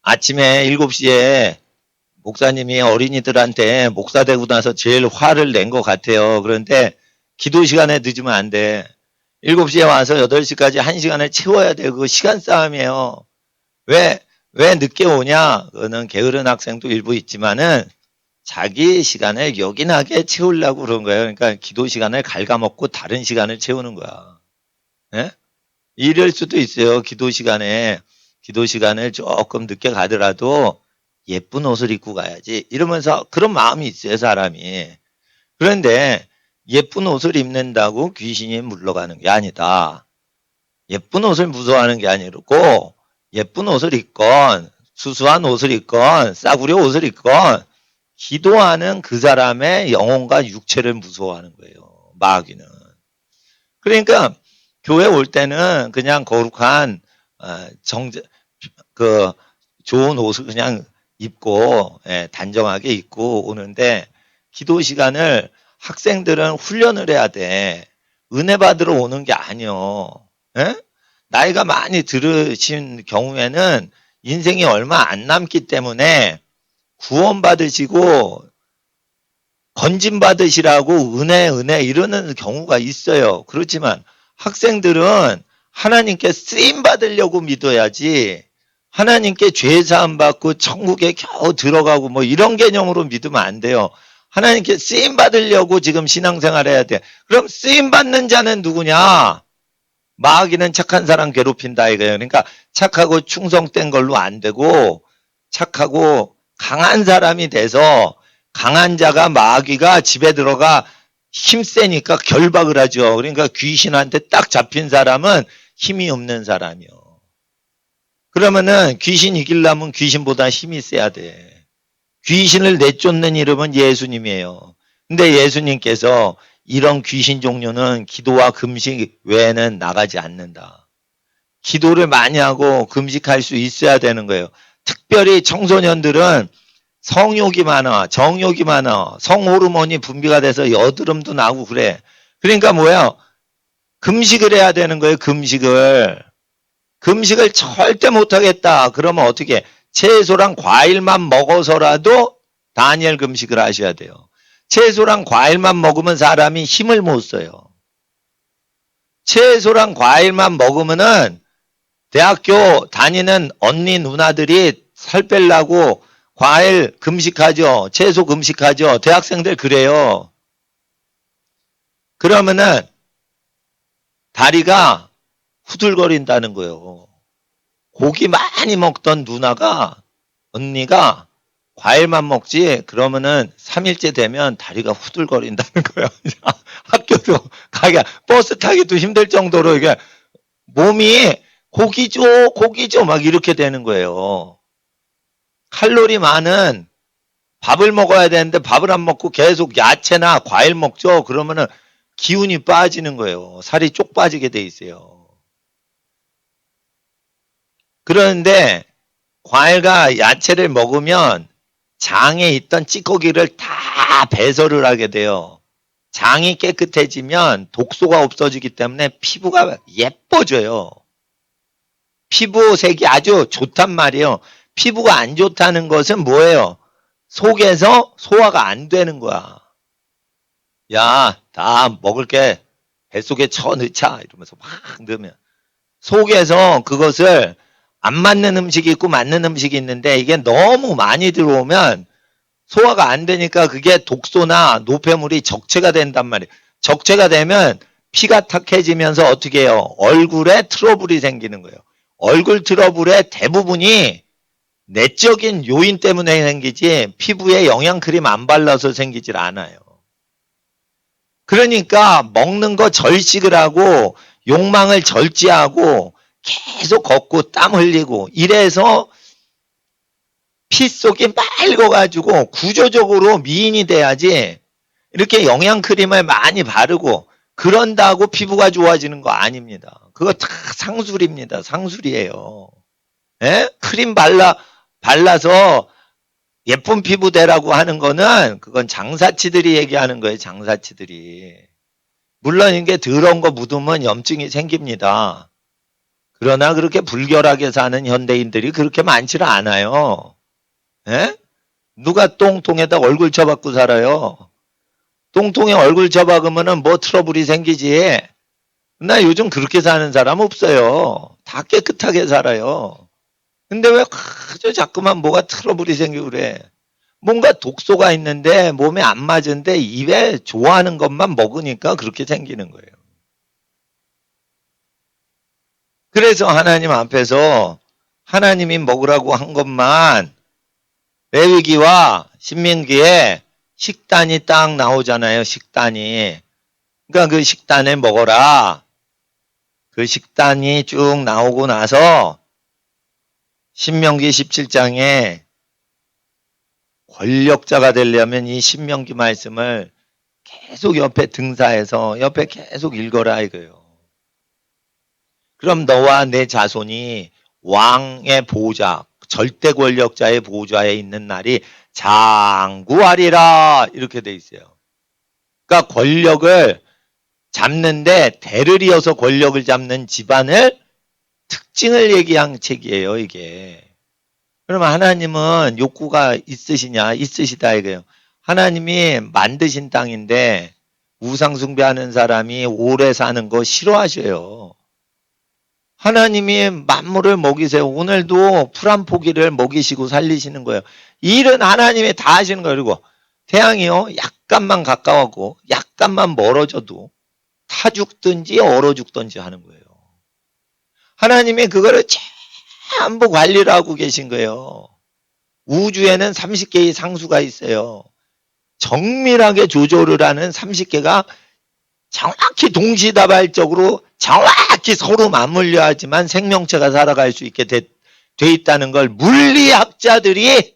아침에 7시에 목사님이 어린이들한테 목사 되고 나서 제일 화를 낸 것 같아요. 그런데 기도 시간에 늦으면 안 돼. 7시에 와서 8시까지 1시간을 채워야 돼. 그거 시간 싸움이에요. 왜 늦게 오냐? 그거는 게으른 학생도 일부 있지만은 자기 시간을 요긴하게 채우려고 그런 거예요. 그러니까 기도 시간을 갉아먹고 다른 시간을 채우는 거야. 예? 이럴 수도 있어요. 기도 시간을 조금 늦게 가더라도 예쁜 옷을 입고 가야지. 이러면서 그런 마음이 있어요, 사람이. 그런데 예쁜 옷을 입는다고 귀신이 물러가는 게 아니다. 예쁜 옷을 무서워하는 게 아니고 예쁜 옷을 입건 수수한 옷을 입건 싸구려 옷을 입건 기도하는 그 사람의 영혼과 육체를 무서워하는 거예요. 마귀는. 그러니까 교회 올 때는 그냥 거룩한 좋은 옷을 그냥 입고 단정하게 입고 오는데 기도 시간을 학생들은 훈련을 해야 돼. 은혜 받으러 오는 게 아니요. 나이가 많이 들으신 경우에는 인생이 얼마 안 남기 때문에 구원 받으시고 건진 받으시라고 은혜 이러는 경우가 있어요. 그렇지만 학생들은 하나님께 쓰임 받으려고 믿어야지 하나님께 죄 사함 받고 천국에 겨우 들어가고 뭐 이런 개념으로 믿으면 안 돼요. 하나님께 쓰임 받으려고 지금 신앙생활 해야 돼. 그럼 쓰임 받는 자는 누구냐? 마귀는 착한 사람 괴롭힌다 이거예요. 그러니까 착하고 충성된 걸로 안 되고 착하고 강한 사람이 돼서 강한 자가 마귀가 집에 들어가 힘세니까 결박을 하죠. 그러니까 귀신한테 딱 잡힌 사람은 힘이 없는 사람이요. 그러면은 귀신 이기려면 귀신보다 힘이 세야 돼. 귀신을 내쫓는 이름은 예수님이에요. 근데 예수님께서 이런 귀신 종류는 기도와 금식 외에는 나가지 않는다. 기도를 많이 하고 금식할 수 있어야 되는 거예요. 특별히 청소년들은 성욕이 많아, 정욕이 많아, 성호르몬이 분비가 돼서 여드름도 나고 그래. 그러니까 뭐야? 금식을 해야 되는 거예요, 금식을. 금식을 절대 못하겠다. 그러면 어떻게? 채소랑 과일만 먹어서라도 다니엘 금식을 하셔야 돼요. 채소랑 과일만 먹으면 사람이 힘을 못 써요. 채소랑 과일만 먹으면은 대학교 다니는 언니 누나들이 살 빼려고 과일 금식하죠. 채소 금식하죠. 대학생들 그래요. 그러면은 다리가 후들거린다는 거예요. 고기 많이 먹던 누나가 언니가 과일만 먹지 그러면은 3일째 되면 다리가 후들거린다는 거예요. 학교도 가기가 버스 타기도 힘들 정도로 이게 몸이 고기 줘 막 이렇게 되는 거예요. 칼로리 많은 밥을 먹어야 되는데 밥을 안 먹고 계속 야채나 과일 먹죠. 그러면은 기운이 빠지는 거예요. 살이 쪽 빠지게 돼 있어요. 그런데 과일과 야채를 먹으면 장에 있던 찌꺼기를 다 배설을 하게 돼요. 장이 깨끗해지면 독소가 없어지기 때문에 피부가 예뻐져요. 피부색이 아주 좋단 말이에요. 피부가 안 좋다는 것은 뭐예요? 속에서 소화가 안 되는 거야. 야, 다 먹을 게 뱃속에 쳐넣자 이러면서 막 넣으면 속에서 그것을 안 맞는 음식이 있고 맞는 음식이 있는데 이게 너무 많이 들어오면 소화가 안 되니까 그게 독소나 노폐물이 적체가 된단 말이에요. 적체가 되면 피가 탁해지면서 어떻게 해요? 얼굴에 트러블이 생기는 거예요. 얼굴 트러블의 대부분이 내적인 요인 때문에 생기지 피부에 영양크림 안 발라서 생기질 않아요. 그러니까 먹는 거 절식을 하고 욕망을 절제하고 계속 걷고 땀 흘리고 이래서 피 속이 맑아가지고 구조적으로 미인이 돼야지 이렇게 영양크림을 많이 바르고 그런다고 피부가 좋아지는 거 아닙니다. 그거 다 상술입니다. 상술이에요. 에? 크림 발라서 예쁜 피부 되라고 하는 거는 그건 장사치들이 얘기하는 거예요. 장사치들이. 물론 이게 더러운 거 묻으면 염증이 생깁니다. 그러나 그렇게 불결하게 사는 현대인들이 그렇게 많지는 않아요. 예? 누가 똥통에다 얼굴 쳐박고 살아요? 똥통에 얼굴 쳐박으면은 뭐 트러블이 생기지. 나 요즘 그렇게 사는 사람 없어요. 다 깨끗하게 살아요. 근데 왜 그저 자꾸만 뭐가 트러블이 생기고 그래. 뭔가 독소가 있는데 몸에 안 맞은데 입에 좋아하는 것만 먹으니까 그렇게 생기는 거예요. 그래서 하나님 앞에서 하나님이 먹으라고 한 것만 레위기와 신명기에 식단이 딱 나오잖아요. 식단이. 그러니까 그 식단을 먹어라. 그 식단이 쭉 나오고 나서 신명기 17장에 권력자가 되려면 이 신명기 말씀을 계속 옆에 등사해서 옆에 계속 읽어라 이거예요. 그럼 너와 내 자손이 왕의 보호자, 절대 권력자의 보호자에 있는 날이 장구하리라 이렇게 돼 있어요. 그러니까 권력을 잡는데 대를 이어서 권력을 잡는 집안을 특징을 얘기한 책이에요 이게. 그러면 하나님은 욕구가 있으시냐? 있으시다 이거예요. 하나님이 만드신 땅인데 우상 숭배하는 사람이 오래 사는 거 싫어하셔요. 하나님이 만물을 먹이세요. 오늘도 풀 한 포기를 먹이시고 살리시는 거예요. 일은 하나님이 다 하시는 거예요. 그리고 태양이요 약간만 가까워고 약간만 멀어져도 타 죽든지 얼어 죽든지 하는 거예요. 하나님이 그거를 전부 관리를 하고 계신 거예요. 우주에는 30개의 상수가 있어요. 정밀하게 조절을 하는 30개가 정확히 동시다발적으로 정확히 서로 맞물려 하지만 생명체가 살아갈 수 있게 돼 있다는 걸 물리학자들이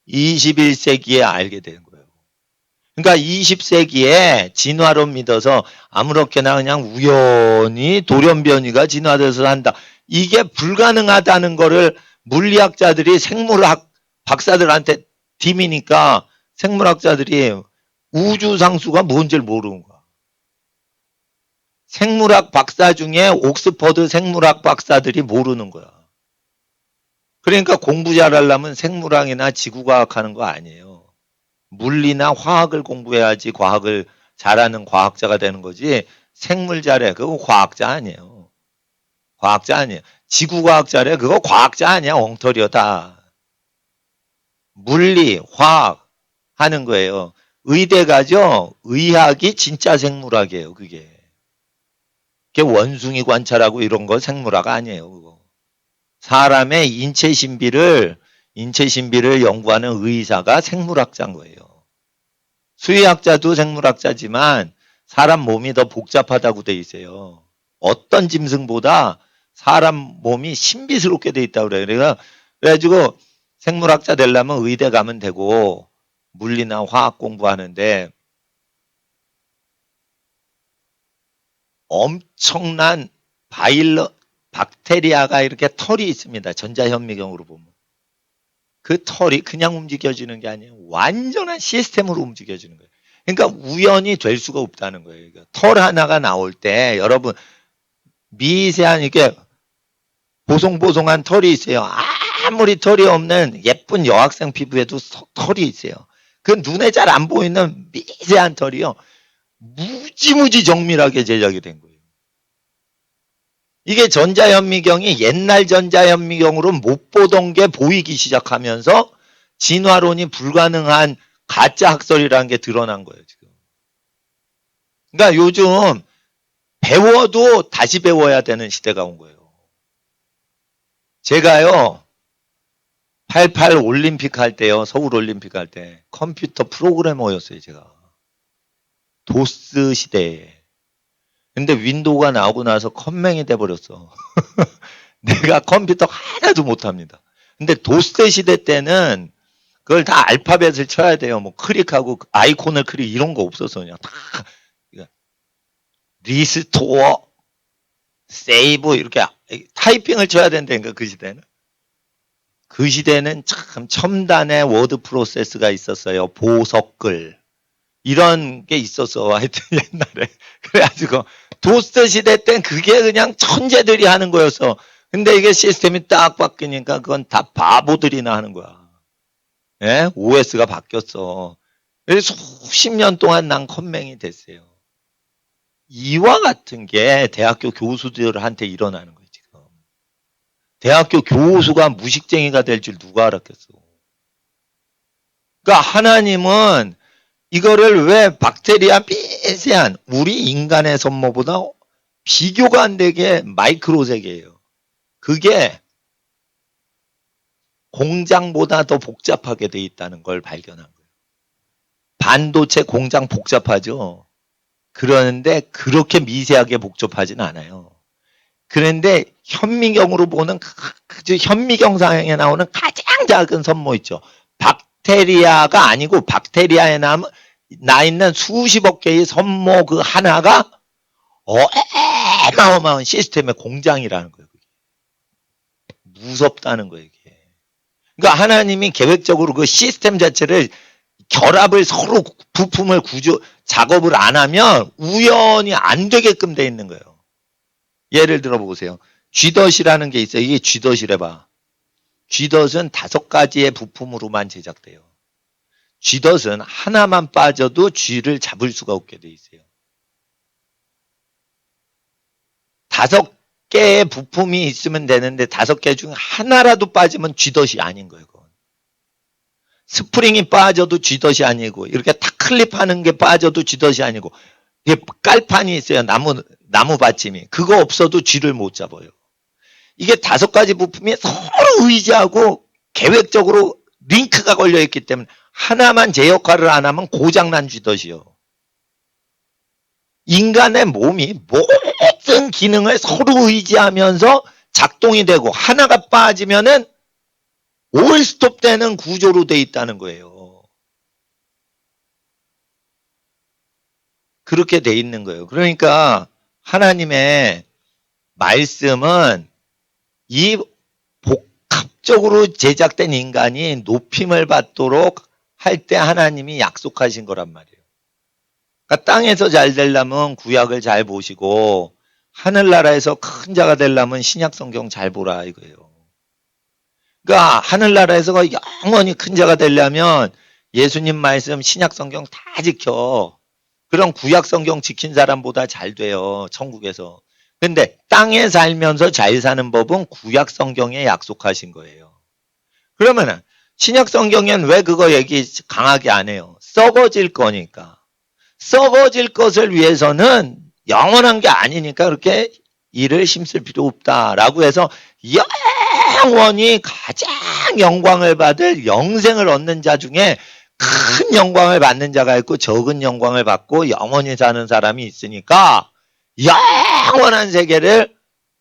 21세기에 알게 된 거예요. 그러니까 20세기에 진화론 믿어서 아무렇게나 그냥 우연히 돌연변이가 진화돼서 한다. 이게 불가능하다는 거를 물리학자들이 생물학 박사들한테 팀이니까 생물학자들이 우주상수가 뭔지를 모르는 거야. 생물학 박사 중에 옥스퍼드 생물학 박사들이 모르는 거야. 그러니까 공부 잘하려면 생물학이나 지구과학 하는 거 아니에요. 물리나 화학을 공부해야지 과학을 잘하는 과학자가 되는 거지. 생물 잘해. 그거 과학자 아니에요. 과학자 아니에요. 지구과학 잘해. 그거 과학자 아니야. 엉터리여 다. 물리, 화학 하는 거예요. 의대가죠. 의학이 진짜 생물학이에요. 그게 원숭이 관찰하고 이런 거 생물학 아니에요. 그거. 사람의 인체 신비를 연구하는 의사가 생물학자인 거예요. 수의학자도 생물학자지만 사람 몸이 더 복잡하다고 돼 있어요. 어떤 짐승보다 사람 몸이 신비스럽게 돼 있다고 그래요. 그래가지고 생물학자 되려면 의대 가면 되고 물리나 화학 공부하는데 엄청난 박테리아가 이렇게 털이 있습니다. 전자현미경으로 보면. 그 털이 그냥 움직여지는 게 아니에요. 완전한 시스템으로 움직여지는 거예요. 그러니까 우연이 될 수가 없다는 거예요. 그러니까 털 하나가 나올 때 여러분 미세한 이렇게 보송보송한 털이 있어요. 아무리 털이 없는 예쁜 여학생 피부에도 털이 있어요. 그 눈에 잘 안 보이는 미세한 털이요. 무지무지 정밀하게 제작이 된 거예요. 이게 전자현미경이 옛날 전자현미경으로 못 보던 게 보이기 시작하면서 진화론이 불가능한 가짜 학설이라는 게 드러난 거예요, 지금. 그러니까 요즘 배워도 다시 배워야 되는 시대가 온 거예요. 제가요, 88 올림픽 할 때요, 서울 올림픽 할 때 컴퓨터 프로그래머였어요, 제가. 도스 시대에. 근데 윈도우가 나오고 나서 컴맹이 돼버렸어. 내가 컴퓨터 하나도 못합니다. 근데 도스 시대 때는 그걸 다 알파벳을 쳐야 돼요. 뭐 클릭하고 아이콘을 클릭 이런 거 없었어. 그냥 다 리스토어, 세이브 이렇게 타이핑을 쳐야 된다니까 그 시대는. 그 시대는 참 첨단의 워드 프로세스가 있었어요. 보석글. 이런 게 있었어. 하여튼 옛날에. 그래가지고 도스 시대 땐 그게 그냥 천재들이 하는 거였어. 근데 이게 시스템이 딱 바뀌니까 그건 다 바보들이나 하는 거야. 예? OS가 바뀌었어. 그래서 수십 년 동안 난 컴맹이 됐어요. 이와 같은 게 대학교 교수들한테 일어나는 거예요, 지금. 대학교 교수가 무식쟁이가 될 줄 누가 알았겠어. 그러니까 하나님은 이거를 왜 박테리아 미세한 우리 인간의 선모보다 비교가 안 되게 마이크로 세계예요. 그게 공장보다 더 복잡하게 돼 있다는 걸 발견한 거예요. 반도체 공장 복잡하죠. 그러는데 그렇게 미세하게 복잡하진 않아요. 그런데 현미경으로 보는 현미경상에 나오는 가장 작은 선모 있죠. 박테리아가 아니고 박테리아에 나 있는 수십억 개의 선모 그 하나가 어마어마한 시스템의 공장이라는 거예요. 무섭다는 거예요. 이게. 그러니까 하나님이 계획적으로 그 시스템 자체를 결합을 서로 부품을 작업을 안 하면 우연히 안 되게끔 돼 있는 거예요. 예를 들어 보세요. 쥐덫이라는 게 있어요. 이게 쥐덫이래봐. 쥐덫은 5가지의 부품으로만 제작돼요. 쥐덫은 하나만 빠져도 쥐를 잡을 수가 없게 돼 있어요. 5개의 부품이 있으면 되는데 5개 중에 하나라도 빠지면 쥐덫이 아닌 거예요. 그건. 스프링이 빠져도 쥐덫이 아니고 이렇게 탁 클립하는 게 빠져도 쥐덫이 아니고 이게 깔판이 있어요. 나무 받침이. 그거 없어도 쥐를 못 잡아요. 이게 5가지 부품이 서로 의지하고 계획적으로 링크가 걸려있기 때문에 하나만 제 역할을 안 하면 고장난 쥐덫이요. 인간의 몸이 모든 기능을 서로 의지하면서 작동이 되고 하나가 빠지면은 올 스톱되는 구조로 돼 있다는 거예요. 그렇게 돼 있는 거예요. 그러니까 하나님의 말씀은 이 복합적으로 제작된 인간이 높임을 받도록 할 때 하나님이 약속하신 거란 말이에요. 그러니까 땅에서 잘 되려면 구약을 잘 보시고 하늘나라에서 큰 자가 되려면 신약 성경 잘 보라 이거예요. 그러니까 하늘나라에서 영원히 큰 자가 되려면 예수님 말씀 신약 성경 다 지켜. 그럼 구약 성경 지킨 사람보다 잘 돼요. 천국에서. 근데 땅에 살면서 잘 사는 법은 구약 성경에 약속하신 거예요. 그러면은 신약 성경엔 왜 그거 얘기 강하게 안 해요? 썩어질 거니까. 썩어질 것을 위해서는 영원한 게 아니니까 그렇게 일을 힘쓸 필요 없다라고 해서 영원히 가장 영광을 받을 영생을 얻는 자 중에 큰 영광을 받는 자가 있고 적은 영광을 받고 영원히 사는 사람이 있으니까 영원한 세계를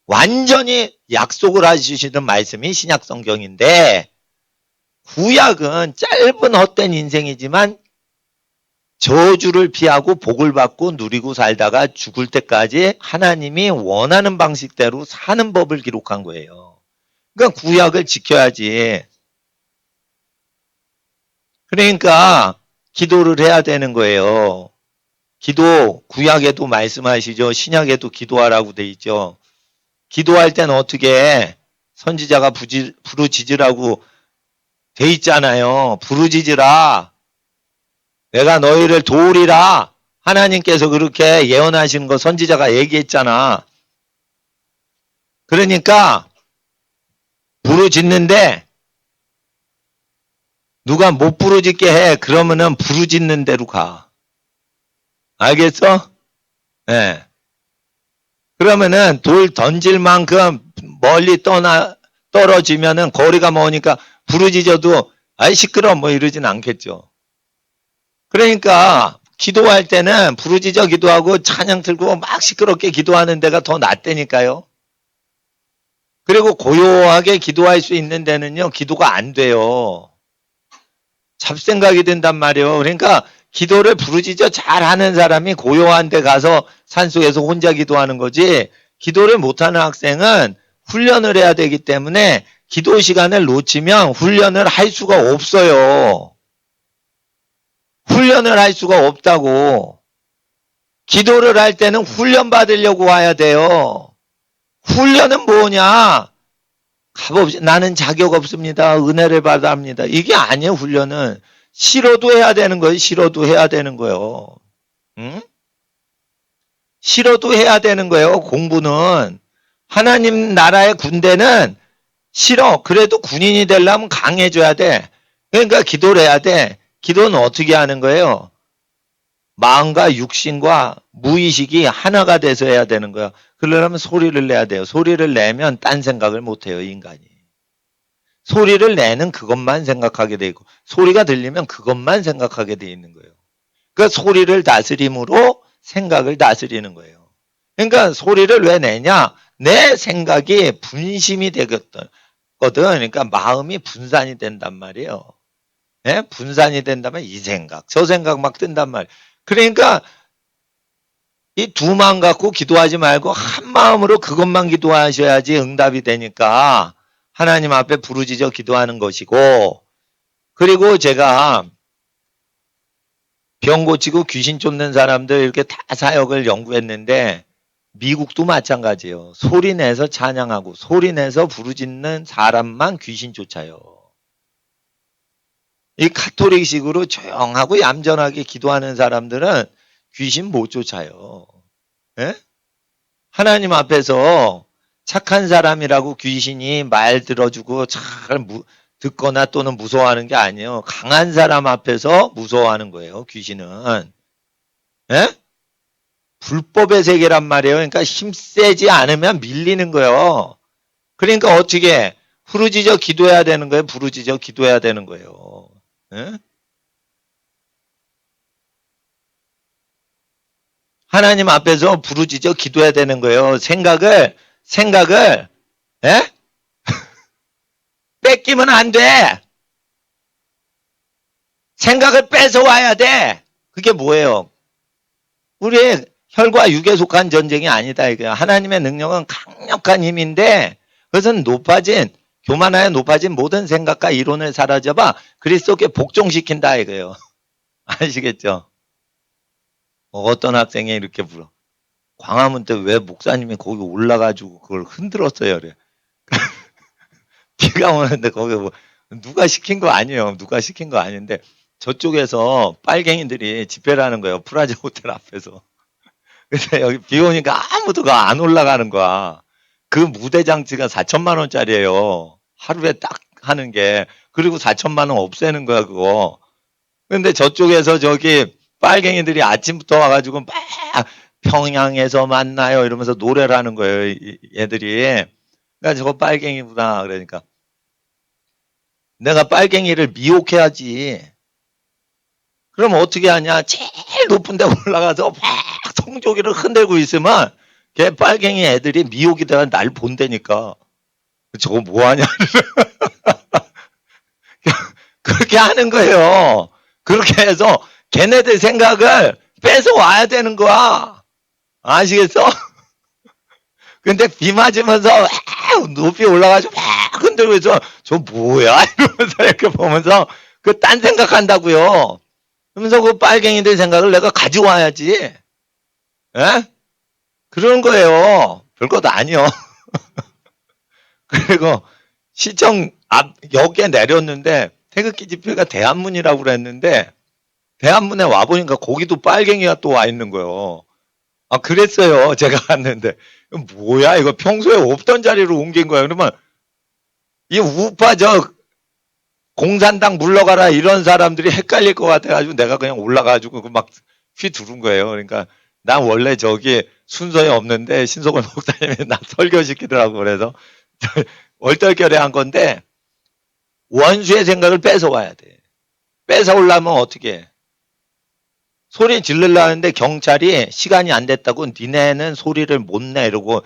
완전히 약속을 하시는 말씀이 신약 성경인데 구약은 짧은 헛된 인생이지만 저주를 피하고 복을 받고 누리고 살다가 죽을 때까지 하나님이 원하는 방식대로 사는 법을 기록한 거예요. 그러니까 구약을 지켜야지. 그러니까 기도를 해야 되는 거예요. 기도, 구약에도 말씀하시죠. 신약에도 기도하라고 돼 있죠. 기도할 때는 어떻게 해? 선지자가 부르짖으라고 돼 있잖아요. 부르짖으라. 내가 너희를 도우리라. 하나님께서 그렇게 예언하시는 거 선지자가 얘기했잖아. 그러니까 부르짖는데 누가 못 부르짖게 해. 그러면은 부르짖는 대로 가. 알겠어? 네. 그러면은 돌 던질 만큼 멀리 떨어지면은 거리가 머니까 부르짖어도 아이 시끄러 뭐 이러진 않겠죠. 그러니까 기도할 때는 부르짖어 기도하고 찬양 틀고 막 시끄럽게 기도하는 데가 더 낫다니까요. 그리고 고요하게 기도할 수 있는 데는요 기도가 안 돼요. 잡생각이 든단 말이에요. 그러니까 기도를 부르짖어 잘하는 사람이 고요한 데 가서 산속에서 혼자 기도하는 거지, 기도를 못하는 학생은 훈련을 해야 되기 때문에 기도 시간을 놓치면 훈련을 할 수가 없어요. 훈련을 할 수가 없다고. 기도를 할 때는 훈련 받으려고 와야 돼요. 훈련은 뭐냐? 값없이 나는 자격 없습니다. 은혜를 받아 합니다. 이게 아니에요. 훈련은 싫어도 해야 되는 거예요. 싫어도 해야 되는 거예요. 응? 싫어도 해야 되는 거예요. 공부는 하나님 나라의 군대는 싫어. 그래도 군인이 되려면 강해져야 돼. 그러니까 기도를 해야 돼. 기도는 어떻게 하는 거예요? 마음과 육신과 무의식이 하나가 돼서 해야 되는 거야. 그러려면 소리를 내야 돼요. 소리를 내면 딴 생각을 못 해요, 인간이. 소리를 내는 그것만 생각하게 돼 있고, 소리가 들리면 그것만 생각하게 돼 있는 거예요. 그러니까 소리를 다스림으로 생각을 다스리는 거예요. 그러니까 소리를 왜 내냐? 내 생각이 분심이 되거든. 그러니까 마음이 분산이 된단 말이에요. 네? 분산이 된다면 이 생각, 저 생각 막 뜬단 말이에요. 그러니까 이 두 마음 갖고 기도하지 말고 한 마음으로 그것만 기도하셔야지 응답이 되니까 하나님 앞에 부르짖어 기도하는 것이고, 그리고 제가 병 고치고 귀신 쫓는 사람들 이렇게 다 사역을 연구했는데 미국도 마찬가지예요. 소리 내서 찬양하고 소리 내서 부르짖는 사람만 귀신 쫓아요. 이 카톨릭식으로 조용하고 얌전하게 기도하는 사람들은 귀신 못 쫓아요. 예? 하나님 앞에서 착한 사람이라고 귀신이 말 들어주고 잘 듣거나 또는 무서워하는 게 아니에요. 강한 사람 앞에서 무서워하는 거예요. 귀신은. 예? 불법의 세계란 말이에요. 그러니까 힘세지 않으면 밀리는 거예요. 그러니까 어떻게 부르짖어 기도해야 되는 거예요. 부르짖어 기도해야 되는 거예요. 예? 하나님 앞에서 부르짖어 기도해야 되는 거예요. 생각을 예? 뺏기면 안 돼. 생각을 뺏어와야 돼. 그게 뭐예요? 우리의 혈과 육에 속한 전쟁이 아니다. 이거야. 하나님의 능력은 강력한 힘인데 그것은 교만하여 높아진 모든 생각과 이론을 사라져봐 그리스도께 복종시킨다 이거예요. 아시겠죠? 어떤 학생이 이렇게 물어. 광화문 때 왜 목사님이 거기 올라가지고 그걸 흔들었어요? 그래. 비가 오는데 거기 뭐 누가 시킨 거 아니에요. 누가 시킨 거 아닌데 저쪽에서 빨갱이들이 집회를 하는 거예요. 프라자 호텔 앞에서. 근데 여기 비 오니까 아무도 안 올라가는 거야. 그 무대 장치가 4천만 원짜리예요. 하루에 딱 하는 게. 그리고 4천만 원 없애는 거야 그거. 근데 저쪽에서 저기 빨갱이들이 아침부터 와가지고 막 평양에서 만나요 이러면서 노래를 하는 거예요. 얘들이. 그러니까 저거 빨갱이구나. 그러니까 내가 빨갱이를 미혹해야지. 그럼 어떻게 하냐? 제일 높은 데 올라가서 막 성조기를 흔들고 있으면 걔 빨갱이 애들이 미혹이 돼가 날 본다니까. 저거 뭐하냐? 그렇게 하는 거예요. 그렇게 해서 걔네들 생각을 뺏어와야 되는 거야. 아시겠어? 근데 비 맞으면서 높이 올라가지고 막 흔들고 있어. 저 뭐야? 이러면서 이렇게 보면서 그 딴 생각한다고요. 그러면서 그 빨갱이들 생각을 내가 가져와야지. 에? 그런 거예요. 별것도 아니요. 그리고 시청 앞 역에 내렸는데 태극기 집회가 대한문이라고 그랬는데 대한문에 와보니까 거기도 빨갱이가 또 와 있는 거예요. 아 그랬어요. 제가 갔는데 뭐야 이거 평소에 없던 자리로 옮긴 거야. 그러면 이 우파 저 공산당 물러가라 이런 사람들이 헷갈릴 것 같아가지고 내가 그냥 올라가지고 막 휘두른 거예요. 그러니까 난 원래 저기 순서에 없는데 신석원 목사님이 나 설교시키더라고. 그래서 얼떨결에 한 건데 원수의 생각을 뺏어와야 돼. 뺏어오려면 어떻게 해? 소리 지르려는데 경찰이 시간이 안 됐다고 니네는 소리를 못 내 이러고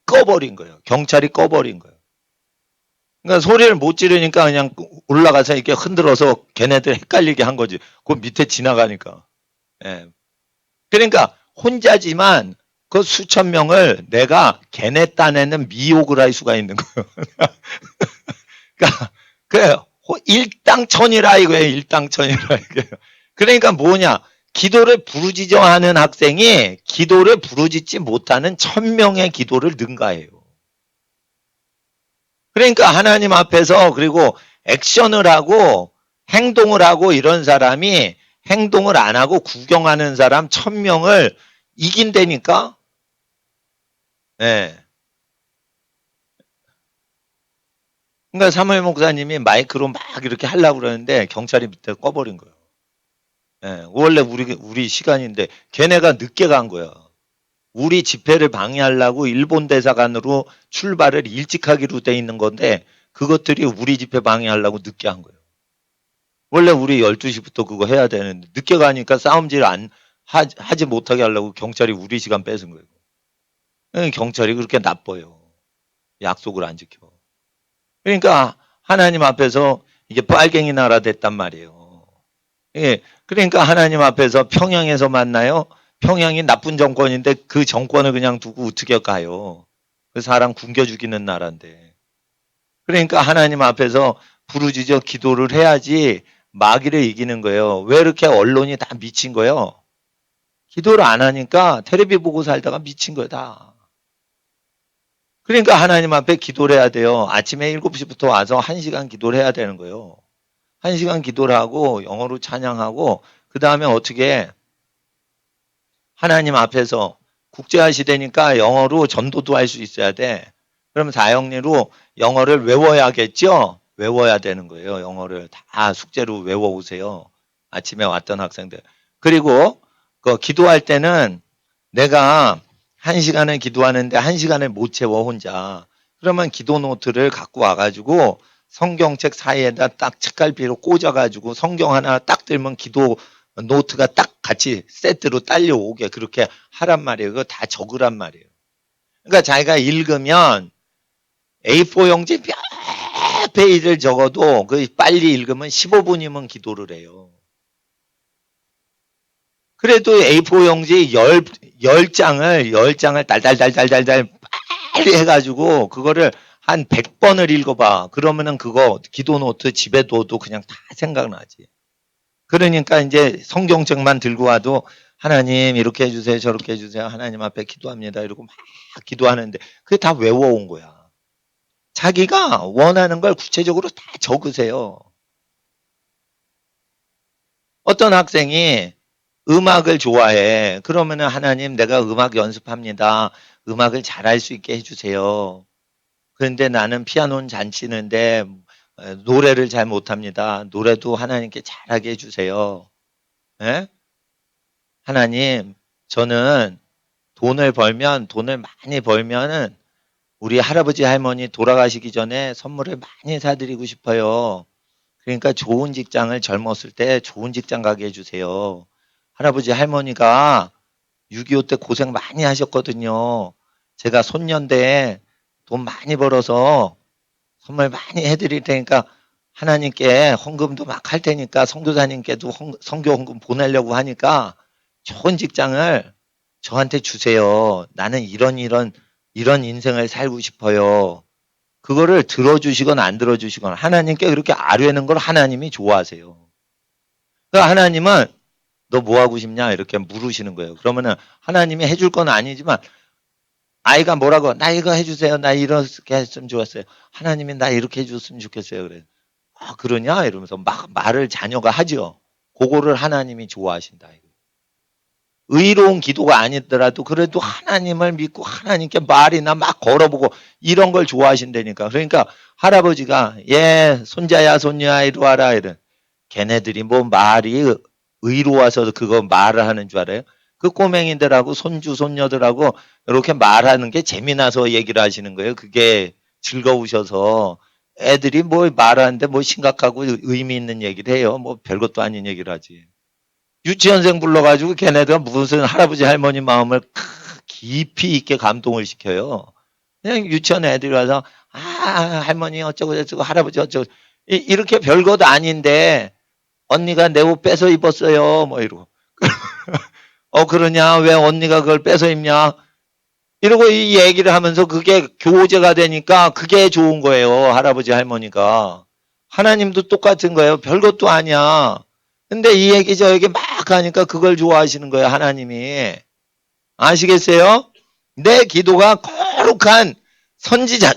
꺼버린 거예요. 경찰이 꺼버린 거예요. 그러니까 소리를 못 지르니까 그냥 올라가서 이렇게 흔들어서 걔네들 헷갈리게 한 거지. 그 밑에 지나가니까. 예. 그러니까 혼자지만 그 수천 명을 내가 걔네 딴에는 미혹을 할 수가 있는 거예요. 그러니까 그 일당천이라 이거예요. 일당천이라 이거예요. 그러니까 뭐냐? 기도를 부르짖어하는 학생이 기도를 부르짖지 못하는 1000명의 기도를 능가해요. 그러니까 하나님 앞에서 그리고 액션을 하고 행동을 하고 이런 사람이 행동을 안 하고 구경하는 사람 1000명을 이긴다니까? 네. 그러니까 사무엘 목사님이 마이크로 막 이렇게 하려고 그러는데 경찰이 밑에 꺼버린 거예요. 네. 원래 우리 시간인데 걔네가 늦게 간 거야. 우리 집회를 방해하려고 일본 대사관으로 출발을 일찍 하기로 돼 있는 건데 그것들이 우리 집회 방해하려고 늦게 한 거예요. 원래 우리 12시부터 그거 해야 되는데 늦게 가니까 싸움질 하지 못하게 하려고 경찰이 우리 시간 뺏은 거예요. 경찰이 그렇게 나빠요. 약속을 안 지켜. 그러니까 하나님 앞에서 이게 빨갱이 나라 됐단 말이에요. 예, 그러니까 하나님 앞에서 평양에서 만나요. 평양이 나쁜 정권인데 그 정권을 그냥 두고 어떻게 가요. 그 사람 굶겨 죽이는 나라인데. 그러니까 하나님 앞에서 부르짖어 기도를 해야지 마귀를 이기는 거예요. 왜 이렇게 언론이 다 미친 거예요? 기도를 안 하니까 텔레비 보고 살다가 미친 거다. 그러니까 하나님 앞에 기도를 해야 돼요. 아침에 7시부터 와서 1시간 기도를 해야 되는 거예요. 1시간 기도를 하고 영어로 찬양하고 그 다음에 어떻게 하나님 앞에서 국제화 시대니까 영어로 전도도 할 수 있어야 돼. 그럼 사형리로 영어를 외워야겠죠? 외워야 되는 거예요. 영어를 다 숙제로 외워오세요. 아침에 왔던 학생들. 그리고 그 기도할 때는 내가 1시간을 기도하는데 1시간을 못 채워 혼자. 그러면 기도 노트를 갖고 와가지고 성경책 사이에다 딱 책갈피로 꽂아가지고 성경 하나 딱 들면 기도 노트가 딱 같이 세트로 딸려오게 그렇게 하란 말이에요. 그거 다 적으란 말이에요. 그러니까 자기가 읽으면 A4 용지 몇 페이지를 적어도 그 빨리 읽으면 15분이면 기도를 해요. 그래도 A4 용지 10장을 달달달달달달 빨리 해가지고 그거를 한 100번을 읽어봐. 그러면은 그거 기도 노트 집에 둬도 그냥 다 생각나지. 그러니까 이제 성경책만 들고 와도 하나님 이렇게 해주세요 저렇게 해주세요 하나님 앞에 기도합니다 이러고 막 기도하는데 그게 다 외워온 거야. 자기가 원하는 걸 구체적으로 다 적으세요. 어떤 학생이 음악을 좋아해. 그러면은 하나님 내가 음악 연습합니다. 음악을 잘할 수 있게 해주세요. 그런데 나는 피아노는 잘 치는데 노래를 잘 못합니다. 노래도 하나님께 잘하게 해주세요. 예? 하나님, 저는 돈을 많이 벌면은 우리 할아버지 할머니 돌아가시기 전에 선물을 많이 사드리고 싶어요. 그러니까 좋은 직장을 젊었을 때 좋은 직장 가게 해주세요. 할아버지 할머니가 6.25 때 고생 많이 하셨거든요. 제가 손녀인데 돈 많이 벌어서 선물 많이 해드릴 테니까 하나님께 헌금도 막 할 테니까 선교사님께도 선교 헌금 보내려고 하니까 좋은 직장을 저한테 주세요. 나는 이런 인생을 살고 싶어요. 그거를 들어주시거나 안 들어주시거나 하나님께 그렇게 아뢰는 걸 하나님이 좋아하세요. 그러니까 하나님은 너 뭐 하고 싶냐 이렇게 물으시는 거예요. 그러면은 하나님이 해줄 건 아니지만 아이가 뭐라고 나 이거 해주세요. 나 이렇게 했으면 좋았어요. 하나님이 나 이렇게 해줬으면 좋겠어요. 그래. 아 그러냐 이러면서 막 말을 자녀가 하죠. 그거를 하나님이 좋아하신다. 의로운 기도가 아니더라도 그래도 하나님을 믿고 하나님께 말이나 막 걸어보고 이런 걸 좋아하신다니까. 그러니까 할아버지가 예 손자야 손녀야 이리 와라 이런 걔네들이 뭐 말이 의로워서 그거 말을 하는 줄 알아요? 그 꼬맹이들하고 손주 손녀들하고 이렇게 말하는 게 재미나서 얘기를 하시는 거예요. 그게 즐거우셔서 애들이 뭐 말하는데 뭐 심각하고 의미 있는 얘기를 해요. 뭐 별것도 아닌 얘기를 하지. 유치원생 불러가지고 걔네가 무슨 할아버지 할머니 마음을 깊이 있게 감동을 시켜요. 그냥 유치원 애들이 와서 아 할머니 어쩌고 저쩌고 할아버지 어쩌고 이렇게 별것 아닌데 언니가 내 옷 뺏어 입었어요 뭐 이러고 그러냐 왜 언니가 그걸 뺏어 입냐 이러고 이 얘기를 하면서 그게 교제가 되니까 그게 좋은 거예요. 할아버지 할머니가 하나님도 똑같은 거예요. 별것도 아니야. 근데 이 얘기 저 얘기 막 하니까 그걸 좋아하시는 거예요, 하나님이. 아시겠어요? 내 기도가 거룩한 선지자,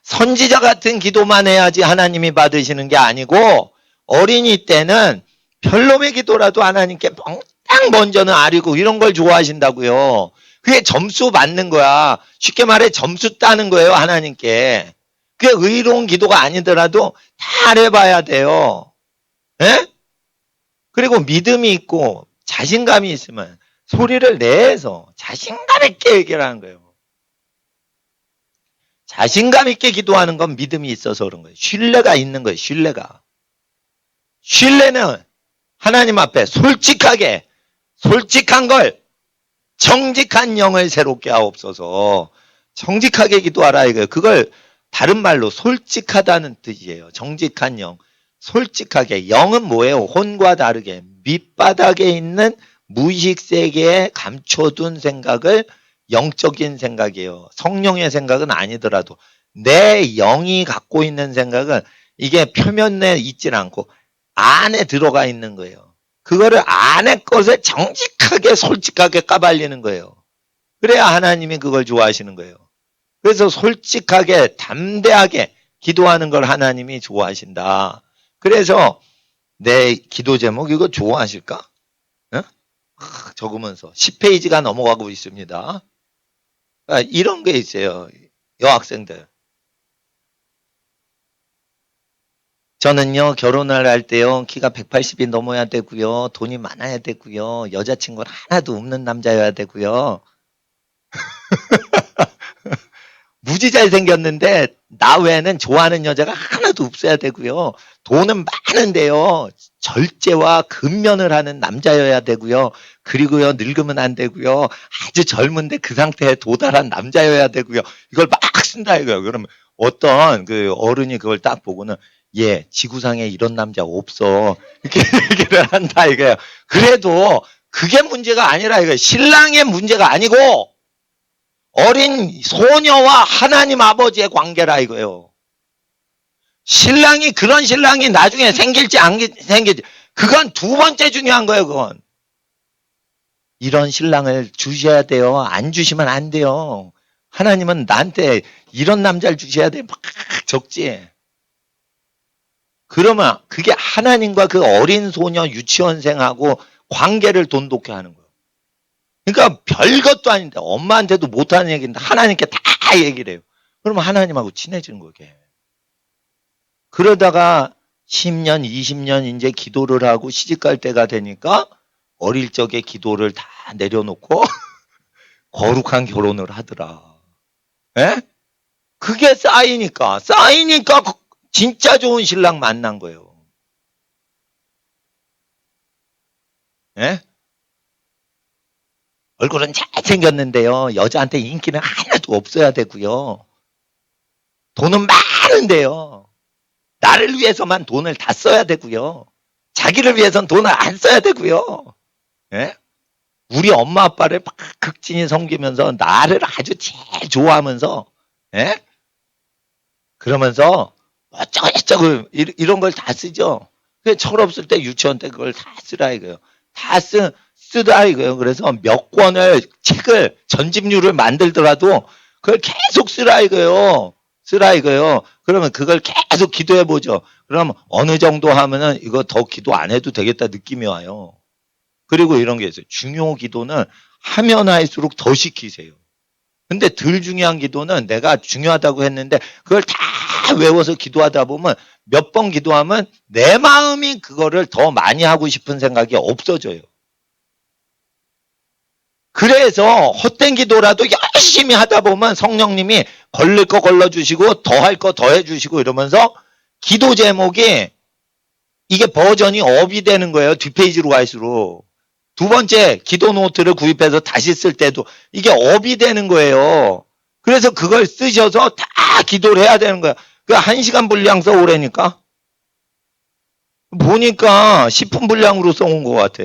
선지자 같은 기도만 해야지 하나님이 받으시는 게 아니고, 어린이 때는 별놈의 기도라도 하나님께 딱 먼저는 아리고 이런 걸 좋아하신다고요. 그게 점수 받는 거야. 쉽게 말해 점수 따는 거예요, 하나님께. 그게 의로운 기도가 아니더라도 다 해봐야 돼요. 예? 그리고 믿음이 있고 자신감이 있으면 소리를 내서 자신감 있게 얘기를 하는 거예요. 자신감 있게 기도하는 건 믿음이 있어서 그런 거예요. 신뢰가 있는 거예요. 신뢰가. 신뢰는 하나님 앞에 솔직하게, 솔직한 걸, 정직한 영을 새롭게 하옵소서. 정직하게 기도하라 이거예요. 그걸 다른 말로 솔직하다는 뜻이에요. 정직한 영. 솔직하게. 영은 뭐예요? 혼과 다르게 밑바닥에 있는 무의식 세계에 감춰둔 생각을 영적인 생각이에요. 성령의 생각은 아니더라도 내 영이 갖고 있는 생각은 이게 표면에 있질 않고 안에 들어가 있는 거예요. 그거를 안에 것을 정직하게 솔직하게 까발리는 거예요. 그래야 하나님이 그걸 좋아하시는 거예요. 그래서 솔직하게 담대하게 기도하는 걸 하나님이 좋아하신다. 그래서 내 기도 제목 이거 좋아하실까? 어? 적으면서 10페이지가 넘어가고 있습니다. 이런 게 있어요. 여학생들. 저는요, 결혼을 할 때요, 키가 180이 넘어야 되고요, 돈이 많아야 되고요, 여자친구는 하나도 없는 남자여야 되고요, 무지 잘생겼는데, 나 외에는 좋아하는 여자가 하나도 없어야 되고요, 돈은 많은데요, 절제와 근면을 하는 남자여야 되고요, 그리고요, 늙으면 안 되고요, 아주 젊은데 그 상태에 도달한 남자여야 되고요, 이걸 막 쓴다 이거예요. 그러면 어떤 그 어른이 그걸 딱 보고는 예, 지구상에 이런 남자 없어. 이렇게 얘기를 한다 이거예요. 그래도 그게 문제가 아니라 이거예요. 신랑의 문제가 아니고 어린 소녀와 하나님 아버지의 관계라 이거예요. 신랑이 그런 신랑이 나중에 생길지 안 생길지 그건 두 번째 중요한 거예요. 그건. 이런 신랑을 주셔야 돼요. 안 주시면 안 돼요. 하나님은 나한테 이런 남자를 주셔야 돼. 막 적지. 그러면 그게 하나님과 그 어린 소녀 유치원생하고 관계를 돈독해 하는 거예요. 그러니까 별것도 아닌데 엄마한테도 못하는 얘기인데 하나님께 다 얘기를 해요. 그러면 하나님하고 친해지는 거게. 그러다가 10년, 20년 이제 기도를 하고 시집갈 때가 되니까 어릴 적에 기도를 다 내려놓고 거룩한 결혼을 하더라. 예? 그게 쌓이니까 진짜 좋은 신랑 만난 거예요. 예? 얼굴은 잘생겼는데요. 여자한테 인기는 하나도 없어야 되고요. 돈은 많은데요. 나를 위해서만 돈을 다 써야 되고요. 자기를 위해서는 돈을 안 써야 되고요. 예? 우리 엄마 아빠를 막 극진히 섬기면서 나를 아주 제일 좋아하면서 예? 그러면서 어쩌고저쩌고 이런 걸 다 쓰죠. 철없을 때 유치원 때 그걸 다 쓰라 이거예요. 다 쓰다 이거예요. 그래서 몇 권을 책을 전집류를 만들더라도 그걸 계속 쓰라 이거예요. 쓰라 이거예요. 그러면 그걸 계속 기도해 보죠. 그럼 어느 정도 하면은 이거 더 기도 안 해도 되겠다 느낌이 와요. 그리고 이런 게 있어요. 중요 기도는 하면 할수록 더 시키세요. 근데 덜 중요한 기도는 내가 중요하다고 했는데 그걸 다 외워서 기도하다 보면 몇 번 기도하면 내 마음이 그거를 더 많이 하고 싶은 생각이 없어져요. 그래서 헛된 기도라도 열심히 하다 보면 성령님이 걸릴 거 걸러주시고 더 할 거 더 해주시고 이러면서 기도 제목이 이게 버전이 업이 되는 거예요. 뒷페이지로 갈수록. 두 번째 기도 노트를 구입해서 다시 쓸 때도 이게 업이 되는 거예요. 그래서 그걸 쓰셔서 다 기도를 해야 되는 거야. 그 1시간 분량 써오라니까. 보니까 10분 분량으로 써온 것 같아.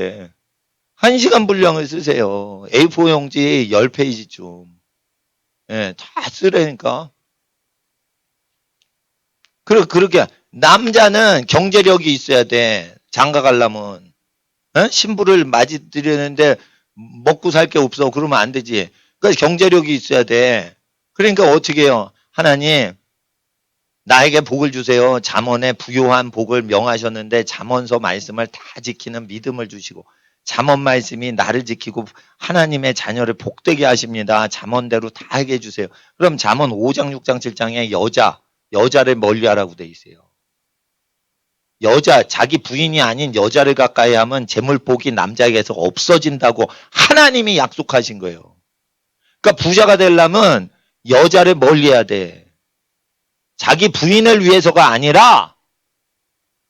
1시간 분량을 쓰세요. A4 용지 10페이지쯤. 예, 다 쓰라니까. 그렇게 남자는 경제력이 있어야 돼. 장가 가려면. 신부를 맞이드리는데 먹고 살 게 없어. 그러면 안 되지. 그러니까 경제력이 있어야 돼. 그러니까 어떻게 해요? 하나님, 나에게 복을 주세요. 잠언에 부요한 복을 명하셨는데 잠언서 말씀을 다 지키는 믿음을 주시고 잠언 말씀이 나를 지키고 하나님의 자녀를 복되게 하십니다. 잠언대로 다 하게 해주세요. 그럼 잠언 5장, 6장, 7장에 여자를 멀리하라고 돼 있어요. 자기 부인이 아닌 여자를 가까이 하면 재물복이 남자에게서 없어진다고 하나님이 약속하신 거예요. 그러니까 부자가 되려면 여자를 멀리해야 돼. 자기 부인을 위해서가 아니라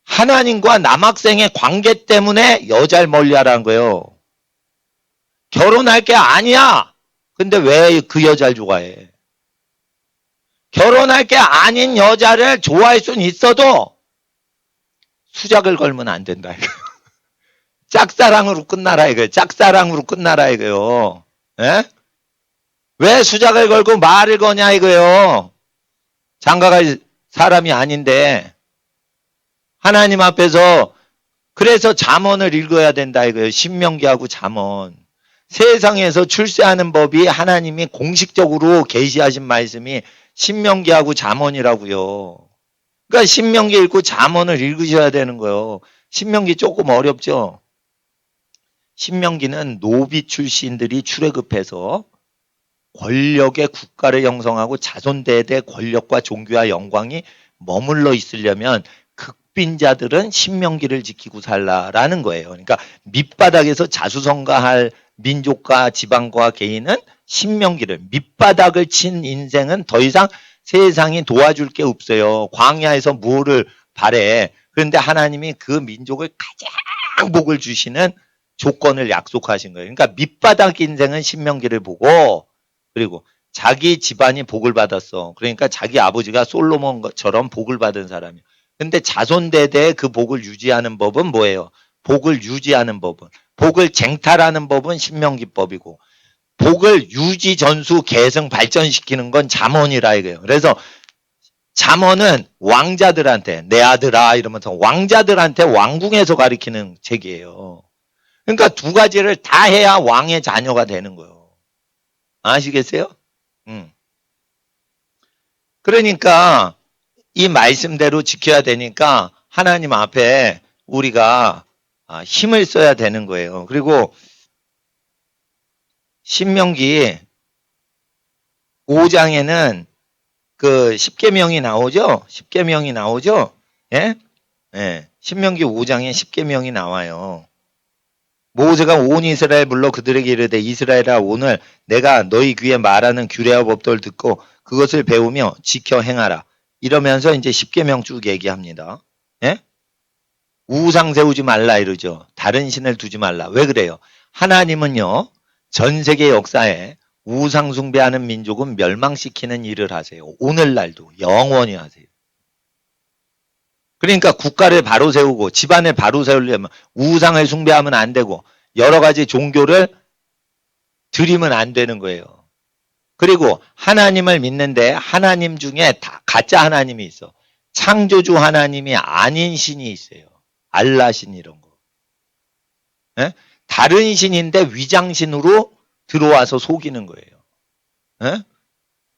하나님과 남학생의 관계 때문에 여자를 멀리하라는 거예요. 결혼할 게 아니야. 근데 왜 그 여자를 좋아해? 결혼할 게 아닌 여자를 좋아할 수는 있어도 수작을 걸면 안 된다 이거예요. 짝사랑으로 끝나라 이거예요. 짝사랑으로 끝나라 이거예요. 예? 왜 수작을 걸고 말을 거냐 이거예요. 장가갈 사람이 아닌데 하나님 앞에서 그래서 잠언을 읽어야 된다 이거예요. 신명기하고 잠언. 세상에서 출세하는 법이 하나님이 공식적으로 계시하신 말씀이 신명기하고 잠언이라고요. 그러니까 신명기 읽고 잠언을 읽으셔야 되는 거예요. 신명기 조금 어렵죠. 신명기는 노비 출신들이 출애굽해서 권력의 국가를 형성하고 자손대대 권력과 종교와 영광이 머물러 있으려면 극빈자들은 신명기를 지키고 살라라는 거예요. 그러니까 밑바닥에서 자수성가할 민족과 지방과 개인은 신명기를, 밑바닥을 친 인생은 더 이상 세상이 도와줄 게 없어요. 광야에서 뭐를 바래. 그런데 하나님이 그 민족을 가장 복을 주시는 조건을 약속하신 거예요. 그러니까 밑바닥 인생은 신명기를 보고 그리고 자기 집안이 복을 받았어. 그러니까 자기 아버지가 솔로몬처럼 복을 받은 사람이에요. 근데 자손대대에 그 복을 유지하는 법은 뭐예요? 복을 유지하는 법은. 복을 쟁탈하는 법은 신명기법이고 복을 유지, 전수, 계승, 발전시키는 건 잠언이라 이거예요. 그래서 잠언은 왕자들한테 내 아들아 이러면서 왕자들한테 왕궁에서 가리키는 책이에요. 그러니까 두 가지를 다 해야 왕의 자녀가 되는 거예요. 아시겠어요? 그러니까 이 말씀대로 지켜야 되니까 하나님 앞에 우리가 힘을 써야 되는 거예요. 그리고 신명기 5장에는 그 10계명이 나오죠? 10계명이 나오죠? 예? 예. 신명기 5장에 10계명이 나와요. 모세가 온 이스라엘 불러 그들에게 이르되 이스라엘아 오늘 내가 너희 귀에 말하는 규례와 법도를 듣고 그것을 배우며 지켜 행하라. 이러면서 이제 10계명 쭉 얘기합니다. 예? 우상 세우지 말라 이러죠. 다른 신을 두지 말라. 왜 그래요? 하나님은요. 전 세계 역사에 우상 숭배하는 민족은 멸망시키는 일을 하세요. 오늘날도 영원히 하세요. 그러니까 국가를 바로 세우고 집안을 바로 세우려면 우상을 숭배하면 안 되고 여러 가지 종교를 드리면 안 되는 거예요. 그리고 하나님을 믿는데 하나님 중에 다 가짜 하나님이 있어. 창조주 하나님이 아닌 신이 있어요. 알라신 이런 거. 예? 다른 신인데 위장신으로 들어와서 속이는 거예요. 예?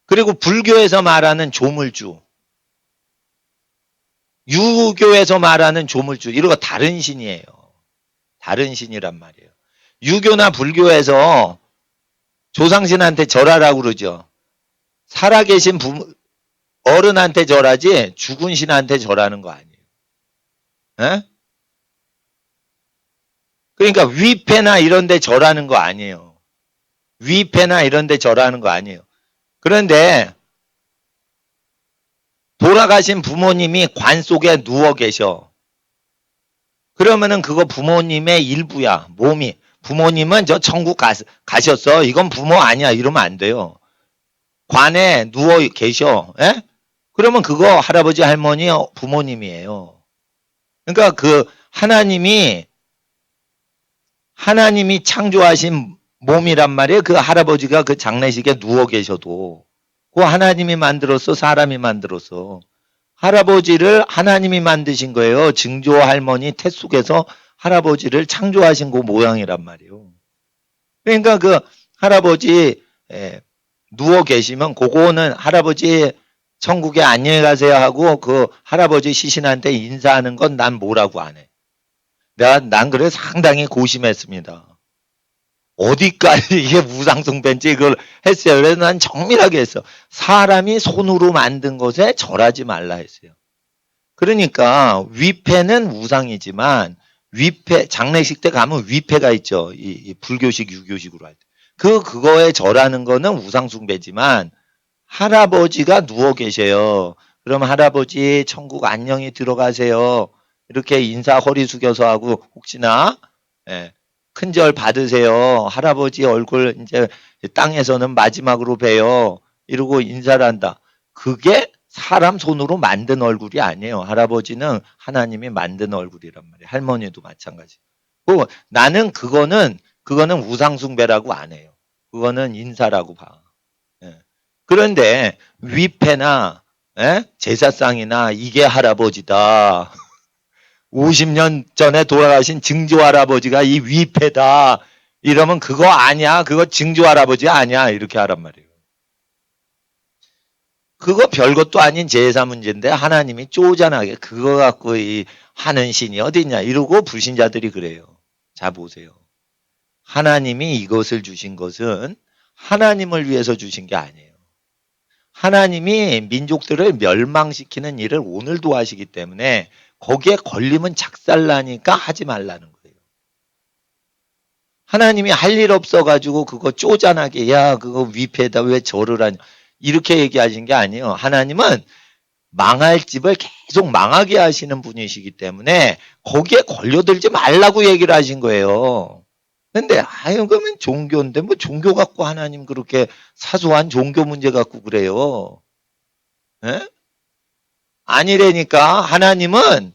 그리고 불교에서 말하는 조물주. 유교에서 말하는 조물주 이런 거 다른 신이에요. 다른 신이란 말이에요. 유교나 불교에서 조상신한테 절하라고 그러죠. 살아계신 어른한테 절하지 죽은 신한테 절하는 거 아니에요. 에? 그러니까 위패나 이런 데 절하는 거 아니에요. 위패나 이런 데 절하는 거 아니에요. 그런데 돌아가신 부모님이 관 속에 누워 계셔. 그러면은 그거 부모님의 일부야. 몸이. 부모님은 저 천국 가셨어. 이건 부모 아니야. 이러면 안 돼요. 관에 누워 계셔. 에? 그러면 그거 할아버지 할머니 부모님이에요. 그러니까 그 하나님이 창조하신 몸이란 말이에요. 그 할아버지가 그 장례식에 누워 계셔도 그 하나님이 만들었어. 사람이 만들었어. 할아버지를 하나님이 만드신 거예요. 증조 할머니 태 속에서 할아버지를 창조하신 그 모양이란 말이에요. 그러니까 그 할아버지 누워 계시면 그거는 할아버지 천국에 안녕히 가세요 하고 그 할아버지 시신한테 인사하는 건 난 뭐라고 안 해. 난 그래 상당히 고심했습니다. 어디까지 이게 무상숭배인지 이걸 했어요. 그래서 난 정밀하게 했어. 사람이 손으로 만든 것에 절하지 말라 했어요. 그러니까 위패는 우상이지만 위패 장례식 때 가면 위패가 있죠. 이 불교식 유교식으로 할 때. 그거에 절하는 거는 우상숭배지만 할아버지가 누워 계셔요. 그럼 할아버지 천국 안녕히 들어가세요. 이렇게 인사 허리 숙여서 하고 혹시나 큰절 받으세요. 할아버지 얼굴 이제 땅에서는 마지막으로 봬요. 이러고 인사를 한다. 그게 사람 손으로 만든 얼굴이 아니에요. 할아버지는 하나님이 만든 얼굴이란 말이에요. 할머니도 마찬가지. 나는 그거는 우상숭배라고 안 해요. 그거는 인사라고 봐. 그런데 위패나 제사상이나 이게 할아버지다. 50년 전에 돌아가신 증조 할아버지가 이 위패다. 이러면 그거 아니야. 그거 증조 할아버지 아니야. 이렇게 하란 말이에요. 그거 별것도 아닌 제사 문제인데 하나님이 쪼잔하게 그거 갖고 하는 신이 어딨냐 이러고 불신자들이 그래요. 자 보세요. 하나님이 이것을 주신 것은 하나님을 위해서 주신 게 아니에요. 하나님이 민족들을 멸망시키는 일을 오늘도 하시기 때문에 거기에 걸리면 작살나니까 하지 말라는 거예요. 하나님이 할 일 없어가지고 그거 쪼잔하게 야 그거 위패다 왜 절을 하냐 이렇게 얘기하신 게 아니에요. 하나님은 망할 집을 계속 망하게 하시는 분이시기 때문에 거기에 걸려들지 말라고 얘기를 하신 거예요. 근데 아유 그러면 종교인데 뭐 종교 갖고 하나님 그렇게 사소한 종교 문제 갖고 그래요. 에? 아니라니까 하나님은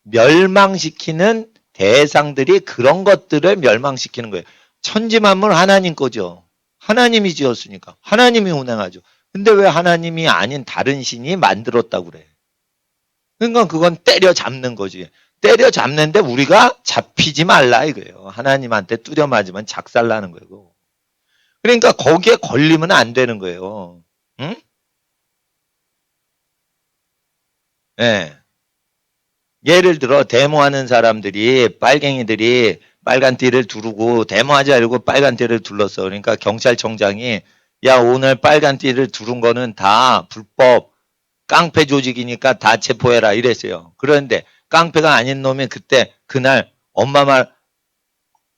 멸망시키는 대상들이 그런 것들을 멸망시키는 거예요. 천지만물 하나님 거죠. 하나님이 지었으니까 하나님이 운행하죠. 근데 왜 하나님이 아닌 다른 신이 만들었다고 그래. 그러니까 그건 때려잡는 거지. 때려잡는데 우리가 잡히지 말라 이거예요. 하나님한테 뚜려 맞으면 작살나는 거예요. 그러니까 거기에 걸리면 안 되는 거예요. 응? 네. 예를 들어 데모하는 사람들이 빨갱이들이 빨간 띠를 두르고 데모하지 않고 빨간 띠를 둘렀어. 그러니까 경찰청장이 야 오늘 빨간 띠를 두른 거는 다 불법 깡패 조직이니까 다 체포해라 이랬어요. 그런데 깡패가 아닌 놈이 그날 엄마 말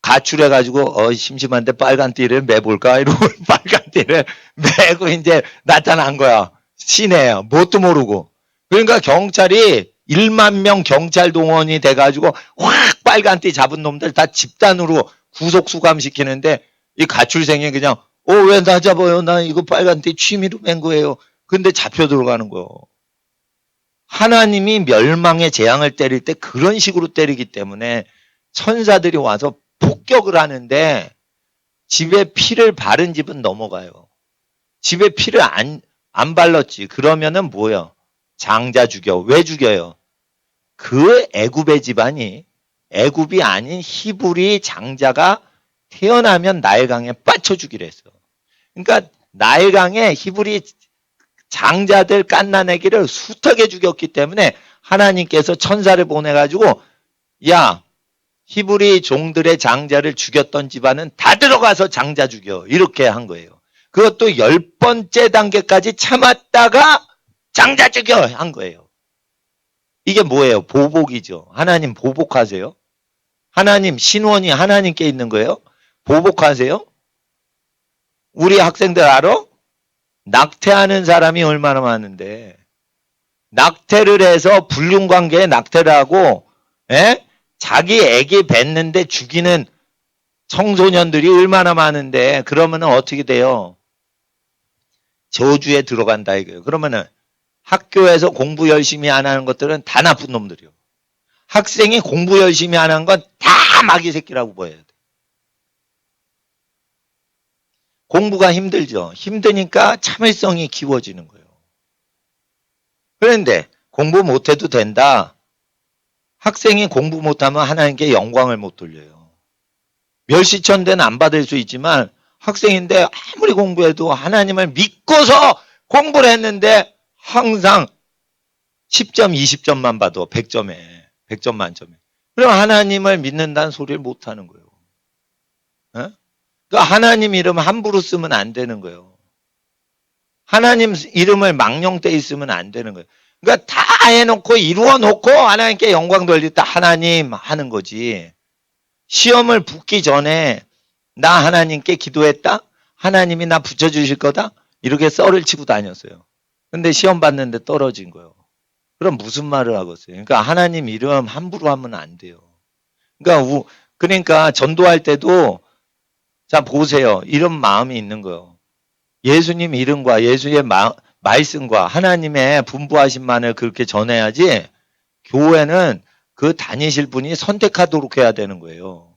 가출해가지고 심심한데 빨간 띠를 매볼까 이러고 빨간 띠를 매고 이제 나타난 거야. 시내야 뭣도 모르고. 그러니까 경찰이 1만 명 경찰 동원이 돼가지고 확 빨간 띠 잡은 놈들 다 집단으로 구속 수감시키는데 이 가출생이 그냥 왜 나 잡아요? 나 이거 빨간 띠 취미로 맨 거예요. 근데 잡혀 들어가는 거예요. 하나님이 멸망의 재앙을 때릴 때 그런 식으로 때리기 때문에 천사들이 와서 폭격을 하는데 집에 피를 바른 집은 넘어가요. 집에 피를 안 발랐지. 그러면은 뭐예요? 장자 죽여. 왜 죽여요? 그 애굽의 집안이 애굽이 아닌 히브리 장자가 태어나면 나일강에 빠쳐 주기로 했어. 그러니까 나일강에 히브리 장자들 깐나내기를 숱하게 죽였기 때문에 하나님께서 천사를 보내가지고 야 히브리 종들의 장자를 죽였던 집안은 다 들어가서 장자 죽여 이렇게 한 거예요. 그것도 10번째 단계까지 참았다가 장자 죽여 한 거예요. 이게 뭐예요? 보복이죠. 하나님 보복하세요? 하나님 신원이 하나님께 있는 거예요? 보복하세요? 우리 학생들 알아? 낙태하는 사람이 얼마나 많은데 낙태를 해서 불륜관계에 낙태를 하고 자기 애기 뱉는데 죽이는 청소년들이 얼마나 많은데 그러면 어떻게 돼요? 저주에 들어간다 이거예요. 그러면은 학교에서 공부 열심히 안 하는 것들은 다 나쁜 놈들이요. 학생이 공부 열심히 안 하는 건 다 마귀 새끼라고 보여야 돼. 공부가 힘들죠. 힘드니까 참을성이 키워지는 거예요. 그런데 공부 못해도 된다. 학생이 공부 못하면 하나님께 영광을 못 돌려요. 멸시천대는 안 받을 수 있지만 학생인데 아무리 공부해도 하나님을 믿고서 공부를 했는데 항상 10점, 20점만 봐도 100점에, 100점 만점에. 그럼 하나님을 믿는다는 소리를 못 하는 거예요. 그러니까 하나님 이름 함부로 쓰면 안 되는 거예요. 하나님 이름을 망령되이 쓰면 안 되는 거예요. 그러니까 다 해놓고 이루어 놓고 하나님께 영광 돌리다 하나님 하는 거지. 시험을 붙기 전에 나 하나님께 기도했다? 하나님이 나 붙여주실 거다? 이렇게 썰을 치고 다녔어요. 근데 시험 봤는데 떨어진 거예요. 그럼 무슨 말을 하겠어요? 그러니까 하나님 이름 함부로 하면 안 돼요. 그러니까 전도할 때도 자 보세요. 이런 마음이 있는 거예요. 예수님 이름과 예수의 말씀과 하나님의 분부하신만을 그렇게 전해야지 교회는 그 다니실 분이 선택하도록 해야 되는 거예요.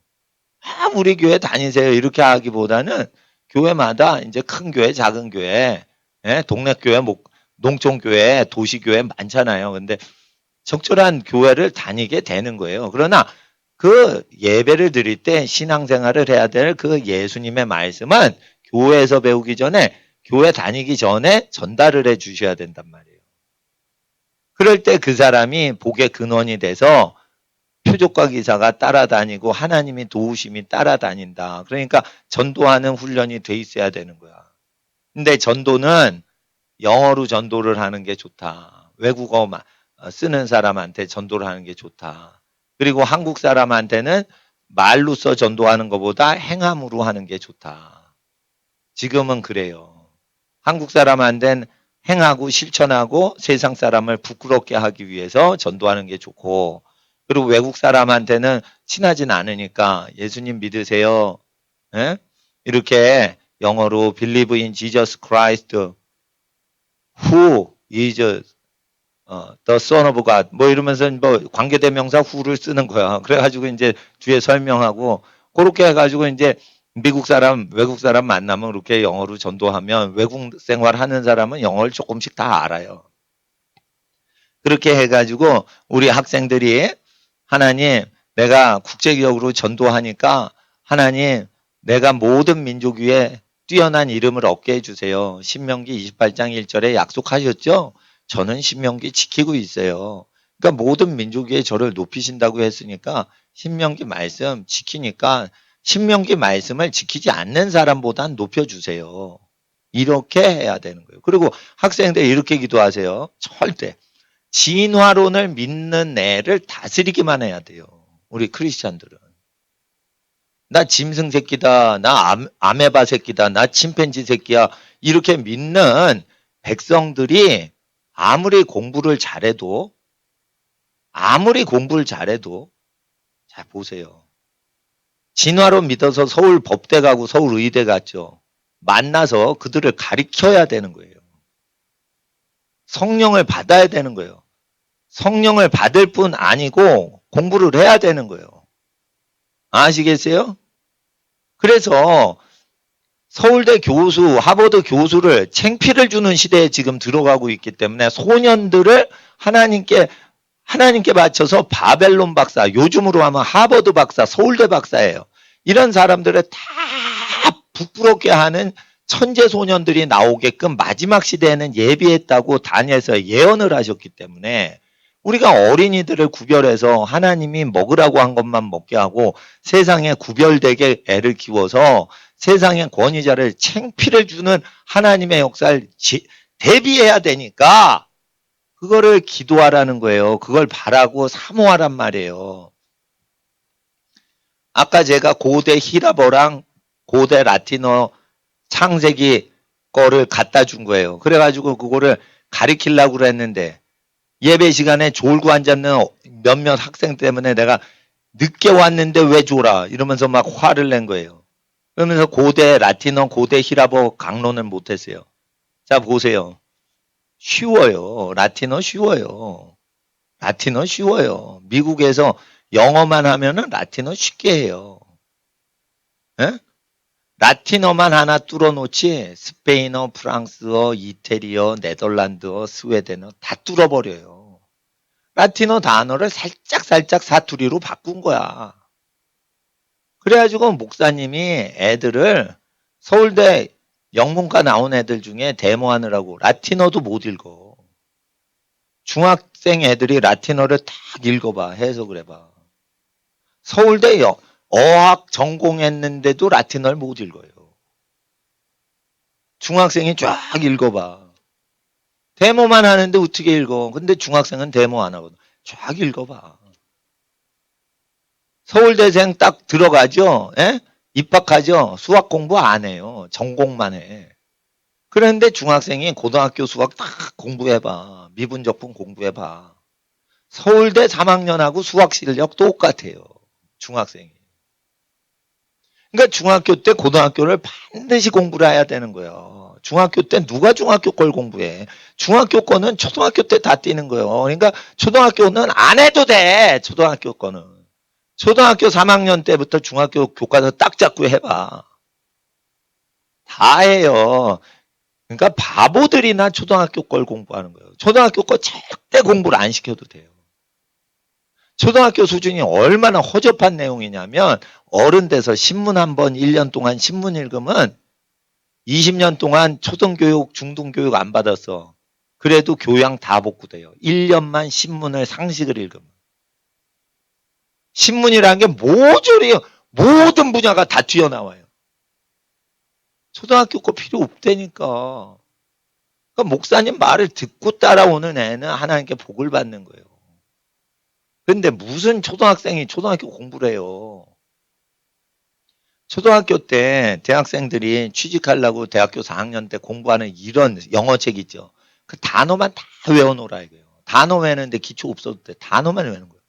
우리 교회 다니세요 이렇게 하기보다는 교회마다 이제 큰 교회 작은 교회 동네 교회 농촌 교회 도시 교회 많잖아요. 근데 적절한 교회를 다니게 되는 거예요. 그러나 그 예배를 드릴 때 신앙생활을 해야 될 그 예수님의 말씀은 교회에서 배우기 전에 교회 다니기 전에 전달을 해 주셔야 된단 말이에요. 그럴 때 그 사람이 복의 근원이 돼서 표적과 기사가 따라다니고 하나님이 도우심이 따라다닌다. 그러니까 전도하는 훈련이 돼 있어야 되는 거야. 근데 전도는 영어로 전도를 하는 게 좋다. 외국어 쓰는 사람한테 전도를 하는 게 좋다. 그리고 한국 사람한테는 말로써 전도하는 것보다 행함으로 하는 게 좋다. 지금은 그래요. 한국 사람한테는 행하고 실천하고 세상 사람을 부끄럽게 하기 위해서 전도하는 게 좋고 그리고 외국 사람한테는 친하진 않으니까 예수님 믿으세요. 에? 이렇게 영어로 believe in Jesus Christ who is the son of God 뭐 이러면서 뭐 관계대명사 who를 쓰는 거야. 그래가지고 이제 뒤에 설명하고 그렇게 해가지고 이제 미국 사람, 외국 사람 만나면 그렇게 영어로 전도하면 외국 생활하는 사람은 영어를 조금씩 다 알아요. 그렇게 해가지고 우리 학생들이 하나님 내가 국제기업으로 전도하니까 하나님 내가 모든 민족 위에 뛰어난 이름을 얻게 해주세요. 신명기 28장 1절에 약속하셨죠? 저는 신명기 지키고 있어요. 그러니까 모든 민족 위에 저를 높이신다고 했으니까 신명기 말씀 지키니까 신명기 말씀을 지키지 않는 사람보단 높여주세요. 이렇게 해야 되는 거예요. 그리고 학생들 이렇게 기도하세요. 절대 진화론을 믿는 애를 다스리기만 해야 돼요. 우리 크리스찬들은. 나 짐승 새끼다. 나 아메바 새끼다. 나 침팬지 새끼야. 이렇게 믿는 백성들이 아무리 공부를 잘해도 자 보세요. 진화론 믿어서 서울 법대 가고 서울 의대 갔죠. 만나서 그들을 가리켜야 되는 거예요. 성령을 받아야 되는 거예요. 성령을 받을 뿐 아니고 공부를 해야 되는 거예요. 아시겠어요? 그래서 서울대 교수, 하버드 교수를 창피를 주는 시대에 지금 들어가고 있기 때문에 소년들을 하나님께 바쳐서 바벨론 박사, 요즘으로 하면 하버드 박사, 서울대 박사예요. 이런 사람들을 다 부끄럽게 하는 천재 소년들이 나오게끔 마지막 시대에는 예비했다고 다니엘서 예언을 하셨기 때문에 우리가 어린이들을 구별해서 하나님이 먹으라고 한 것만 먹게 하고 세상에 구별되게 애를 키워서 세상의 권위자를 창피를 주는 하나님의 역사를 대비해야 되니까 그거를 기도하라는 거예요. 그걸 바라고 사모하란 말이에요. 아까 제가 고대 히라버랑 고대 라틴어 창세기 거를 갖다 준 거예요. 그래가지고 그거를 가리키려고 그랬는데 예배 시간에 졸고 앉았는 몇몇 학생 때문에 내가 늦게 왔는데 왜 졸아? 이러면서 막 화를 낸 거예요. 그러면서 고대 라틴어, 고대 히라버 강론을 못했어요. 자 보세요. 쉬워요. 라틴어 쉬워요. 라틴어 쉬워요. 미국에서 영어만 하면은 라틴어 쉽게 해요. 에? 라틴어만 하나 뚫어놓지 스페인어, 프랑스어, 이태리어, 네덜란드어, 스웨덴어 다 뚫어버려요. 라틴어 단어를 살짝 사투리로 바꾼 거야. 그래가지고 목사님이 애들을 서울대 영문과 나온 애들 중에 데모하느라고 라틴어도 못 읽어. 중학생 애들이 라틴어를 딱 읽어봐. 해석을 해봐. 서울대 어학 전공했는데도 라틴어를 못 읽어요. 중학생이 쫙 읽어봐. 데모만 하는데 어떻게 읽어. 근데 중학생은 데모 안 하거든. 쫙 읽어봐. 서울대생 딱 들어가죠. 에? 입학하죠. 수학 공부 안 해요. 전공만 해. 그런데 중학생이 고등학교 수학 딱 공부해봐. 미분적분 공부해봐. 서울대 3학년하고 수학 실력 똑같아요. 중학생이. 그러니까 중학교 때 고등학교를 반드시 공부를 해야 되는 거예요. 중학교 때 누가 중학교 걸 공부해. 중학교 거는 초등학교 때 다 뛰는 거예요. 그러니까 초등학교는 안 해도 돼. 초등학교 거는. 초등학교 3학년 때부터 중학교 교과서 딱 잡고 해봐. 다 해요. 그러니까 바보들이나 초등학교 걸 공부하는 거예요. 초등학교 거 절대 공부를 안 시켜도 돼요. 초등학교 수준이 얼마나 허접한 내용이냐면 어른 돼서 신문 한번 1년 동안 신문 읽으면 20년 동안 초등교육, 중등교육 안 받았어. 그래도 교양 다 복구돼요. 1년만 신문을 상식을 읽으면. 신문이라는 게 모조리 모든 분야가 다 튀어나와요. 초등학교 거 필요 없다니까. 그러니까 목사님 말을 듣고 따라오는 애는 하나님께 복을 받는 거예요. 근데 무슨 초등학생이 초등학교 공부를 해요. 초등학교 때 대학생들이 취직하려고 대학교 4학년 때 공부하는 이런 영어책 있죠. 그 단어만 다 외워놓으라 이거예요. 단어 외우는데 기초 없어도 돼. 단어만 외우는 거예요.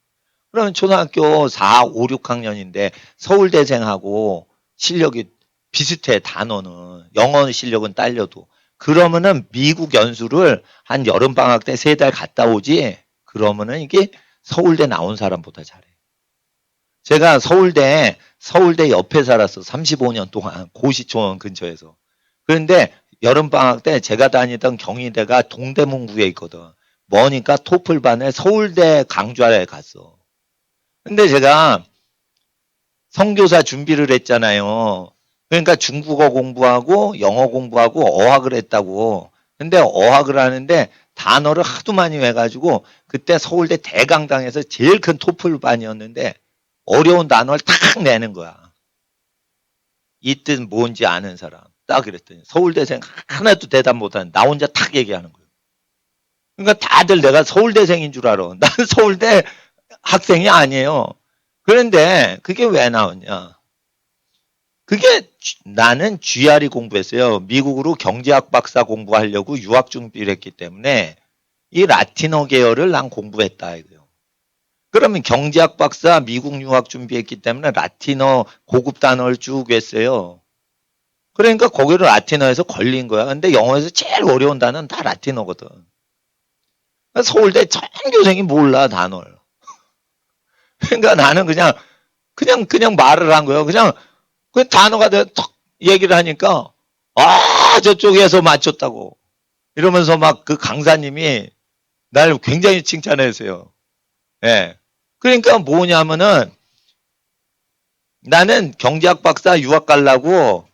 그러면 초등학교 4, 5, 6학년인데 서울대생하고 실력이 비슷해 단어는. 영어 실력은 딸려도. 그러면은 미국 연수를 한 여름방학 때 3달 갔다 오지. 그러면은 이게 서울대 나온 사람보다 잘해. 제가 서울대 옆에 살았어. 35년 동안 고시촌 근처에서. 그런데 여름방학 때 제가 다니던 경희대가 동대문구에 있거든. 뭐니까 토플반에 서울대 강좌에 갔어. 근데 제가 선교사 준비를 했잖아요. 그러니까 중국어 공부하고 영어 공부하고 어학을 했다고. 근데 어학을 하는데 단어를 하도 많이 해가지고 그때 서울대 대강당에서 제일 큰 토플반이었는데 어려운 단어를 탁 내는 거야. 이 뜻 뭔지 아는 사람. 딱 그랬더니 서울대생 하나도 대답 못하는 나 혼자 탁 얘기하는 거예요. 그러니까 다들 내가 서울대생인 줄 알아. 나는 서울대 학생이 아니에요. 그런데 그게 왜 나오냐. 그게 나는 GRE 공부했어요. 미국으로 경제학 박사 공부하려고 유학 준비를 했기 때문에 이 라틴어 계열을 난 공부했다 이거예요. 그러면 경제학 박사 미국 유학 준비했기 때문에 라틴어 고급 단어를 쭉 했어요. 그러니까 거기를 라틴어에서 걸린 거야. 근데 영어에서 제일 어려운 단어는 다 라틴어거든. 서울대 전교생이 몰라 단어를. 그러니까 나는 그냥 말을 한 거예요. 그냥 그 단어가 턱 얘기를 하니까 저쪽에서 맞췄다고 이러면서 막 그 강사님이 날 굉장히 칭찬했어요. 예. 그러니까 뭐냐면은 나는 경제학 박사 유학 가려고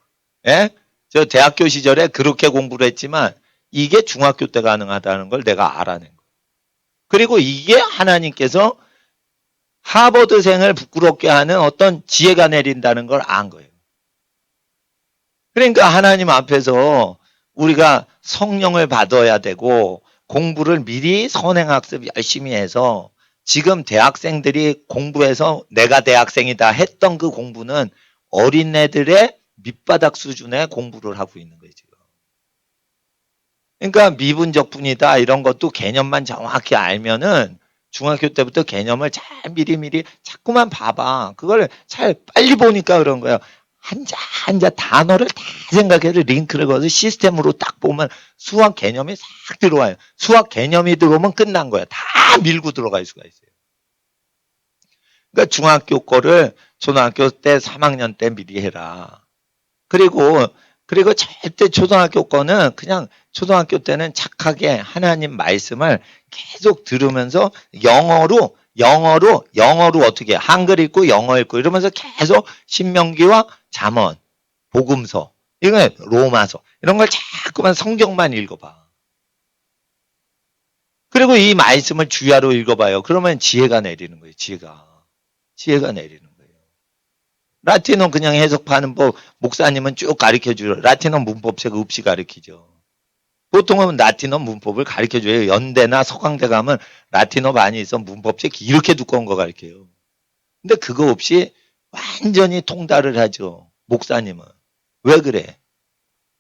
예? 저 대학교 시절에 그렇게 공부를 했지만 이게 중학교 때 가능하다는 걸 내가 알아낸 거예요. 그리고 이게 하나님께서 하버드생을 부끄럽게 하는 어떤 지혜가 내린다는 걸 안 거예요. 그러니까 하나님 앞에서 우리가 성령을 받아야 되고 공부를 미리 선행학습 열심히 해서 지금 대학생들이 공부해서 내가 대학생이다 했던 그 공부는 어린애들의 밑바닥 수준의 공부를 하고 있는 거예요, 지금. 그러니까 미분적분이다 이런 것도 개념만 정확히 알면은 중학교 때부터 개념을 잘 미리미리 자꾸만 봐봐. 그걸 잘 빨리 보니까 그런 거예요. 한자 단어를 다 생각해서 링크를 걸어서 시스템으로 딱 보면 수학 개념이 싹 들어와요. 수학 개념이 들어오면 끝난 거야. 다 밀고 들어갈 수가 있어요. 그러니까 중학교 거를 초등학교 때 3학년 때 미리 해라. 그리고 그리고 절대 초등학교 거는 그냥 초등학교 때는 착하게 하나님 말씀을 계속 들으면서 영어로 어떻게 한글 읽고 영어 읽고 이러면서 계속 신명기와 잠언, 복음서, 이거 로마서 이런 걸 자꾸만 성경만 읽어봐. 그리고 이 말씀을 주야로 읽어봐요. 그러면 지혜가 내리는 거예요. 지혜가 내리는 거예요. 라틴어 그냥 해석하는 법 목사님은 쭉 가르쳐줘요. 라틴어 문법책 없이 가르치죠. 보통은 라틴어 문법을 가르쳐줘요. 연대나 서강대 가면 라틴어 많이 있어 문법책 이렇게 두꺼운 거 가르쳐요. 근데 그거 없이 완전히 통달을 하죠. 목사님은. 왜 그래?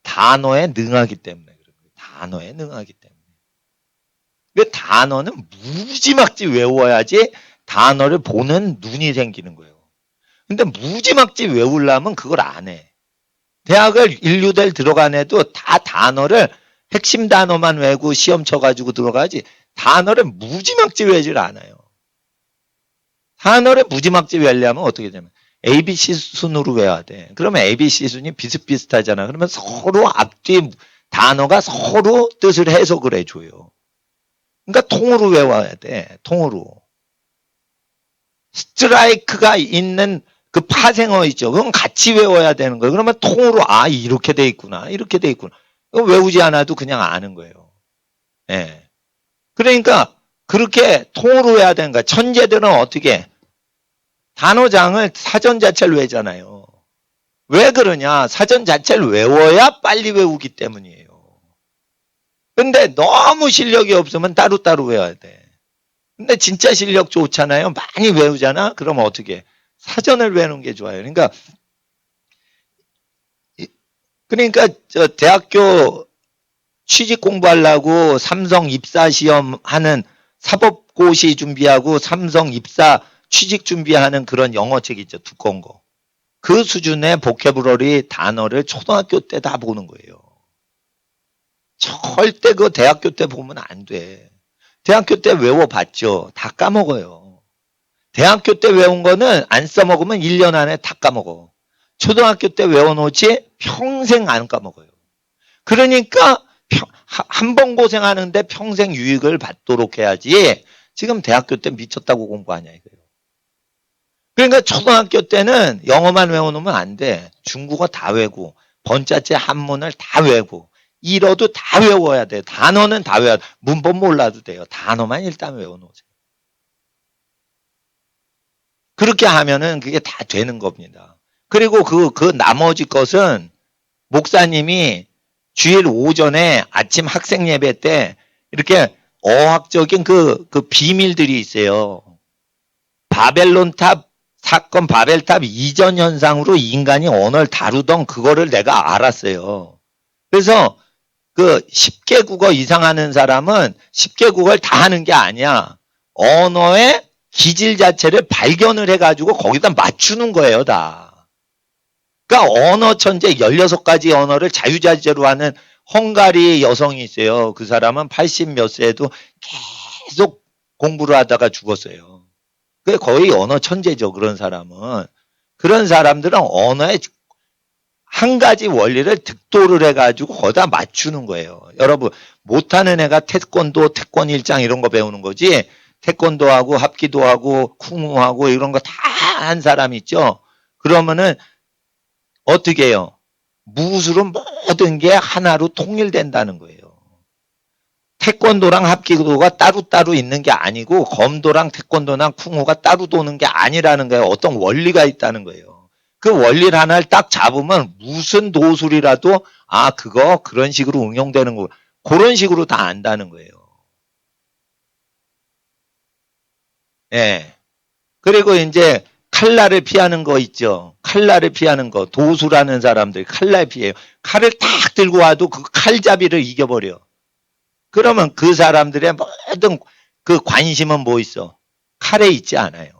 단어에 능하기 때문에 그런 거예요. 단어에 능하기 때문에. 그 단어는 무지막지 외워야지 단어를 보는 눈이 생기는 거예요. 근데 무지막지 외우려면 그걸 안 해. 대학을 인류대를 들어간 애도 다 단어를 핵심 단어만 외우고 시험 쳐가지고 들어가지 단어를 무지막지 외우질 않아요. 단어를 무지막지 외우려면 어떻게 되면 ABC 순으로 외워야 돼. 그러면 ABC 순이 비슷비슷하잖아. 그러면 서로 앞뒤 단어가 서로 뜻을 해석을 해줘요. 그러니까 통으로 외워야 돼. 통으로. 스트라이크가 있는 그 파생어 있죠. 그건 같이 외워야 되는 거예요. 그러면 통으로 이렇게 돼 있구나. 이렇게 돼 있구나. 외우지 않아도 그냥 아는 거예요. 예. 그러니까 그렇게 통으로 외워야 되는 거야. 천재들은 어떻게 단어장을 사전 자체를 외잖아요. 왜 그러냐? 사전 자체를 외워야 빨리 외우기 때문이에요. 근데 너무 실력이 없으면 따로따로 외워야 돼. 근데 진짜 실력 좋잖아요. 많이 외우잖아. 그러면 어떻게? 사전을 외우는 게 좋아요. 그러니까 저 대학교 취직 공부하려고 삼성 입사 시험 하는 사법고시 준비하고 삼성 입사 취직 준비하는 그런 영어책 있죠. 두꺼운 거. 그 수준의 보캐브러리 단어를 초등학교 때 다 보는 거예요. 절대 그 대학교 때 보면 안 돼. 대학교 때 외워봤죠. 다 까먹어요. 대학교 때 외운 거는 안 써먹으면 1년 안에 다 까먹어. 초등학교 때 외워놓지 평생 안 까먹어요. 그러니까 한 번 고생하는데 평생 유익을 받도록 해야지 지금 대학교 때 미쳤다고 공부하냐 이거예요. 그러니까 초등학교 때는 영어만 외워놓으면 안 돼. 중국어 다 외우고 번자체 한문을 다 외우고 일어도 다 외워야 돼. 단어는 다 외워야 돼. 문법 몰라도 돼요. 단어만 일단 외워놓으세요. 그렇게 하면은 그게 다 되는 겁니다. 그리고 그 나머지 것은 목사님이 주일 오전에 아침 학생 예배 때 이렇게 어학적인 그 비밀들이 있어요. 바벨론탑 사건 바벨탑 이전 현상으로 인간이 언어를 다루던 그거를 내가 알았어요. 그래서 그 10개 국어 이상 하는 사람은 10개 국어를 다 하는 게 아니야. 언어의 기질 자체를 발견을 해가지고 거기다 맞추는 거예요, 다. 그러니까 언어 천재 16가지 언어를 자유자재로 하는 헝가리 여성이 있어요. 그 사람은 80 몇 세에도 계속 공부를 하다가 죽었어요. 그게 거의 언어 천재죠, 그런 사람은. 그런 사람들은 언어의 한 가지 원리를 득도를 해가지고 거기다 맞추는 거예요. 여러분, 못하는 애가 태권도, 태권 일장 이런 거 배우는 거지, 태권도하고 합기도하고 쿵후하고 이런 거 다 한 사람 있죠? 그러면은 어떻게 해요? 무술은 모든 게 하나로 통일된다는 거예요. 태권도랑 합기도가 따로따로 있는 게 아니고 검도랑 태권도랑 쿵후가 따로 도는 게 아니라는 거예요. 어떤 원리가 있다는 거예요. 그 원리를 하나를 딱 잡으면 무슨 도술이라도 그거 그런 식으로 응용되는 거 그런 식으로 다 안다는 거예요. 예. 그리고 이제 칼날을 피하는 거 있죠. 칼날을 피하는 거. 도수라는 사람들이 칼날 피해요. 칼을 딱 들고 와도 그 칼잡이를 이겨버려. 그러면 그 사람들의 모든 그 관심은 뭐 있어? 칼에 있지 않아요.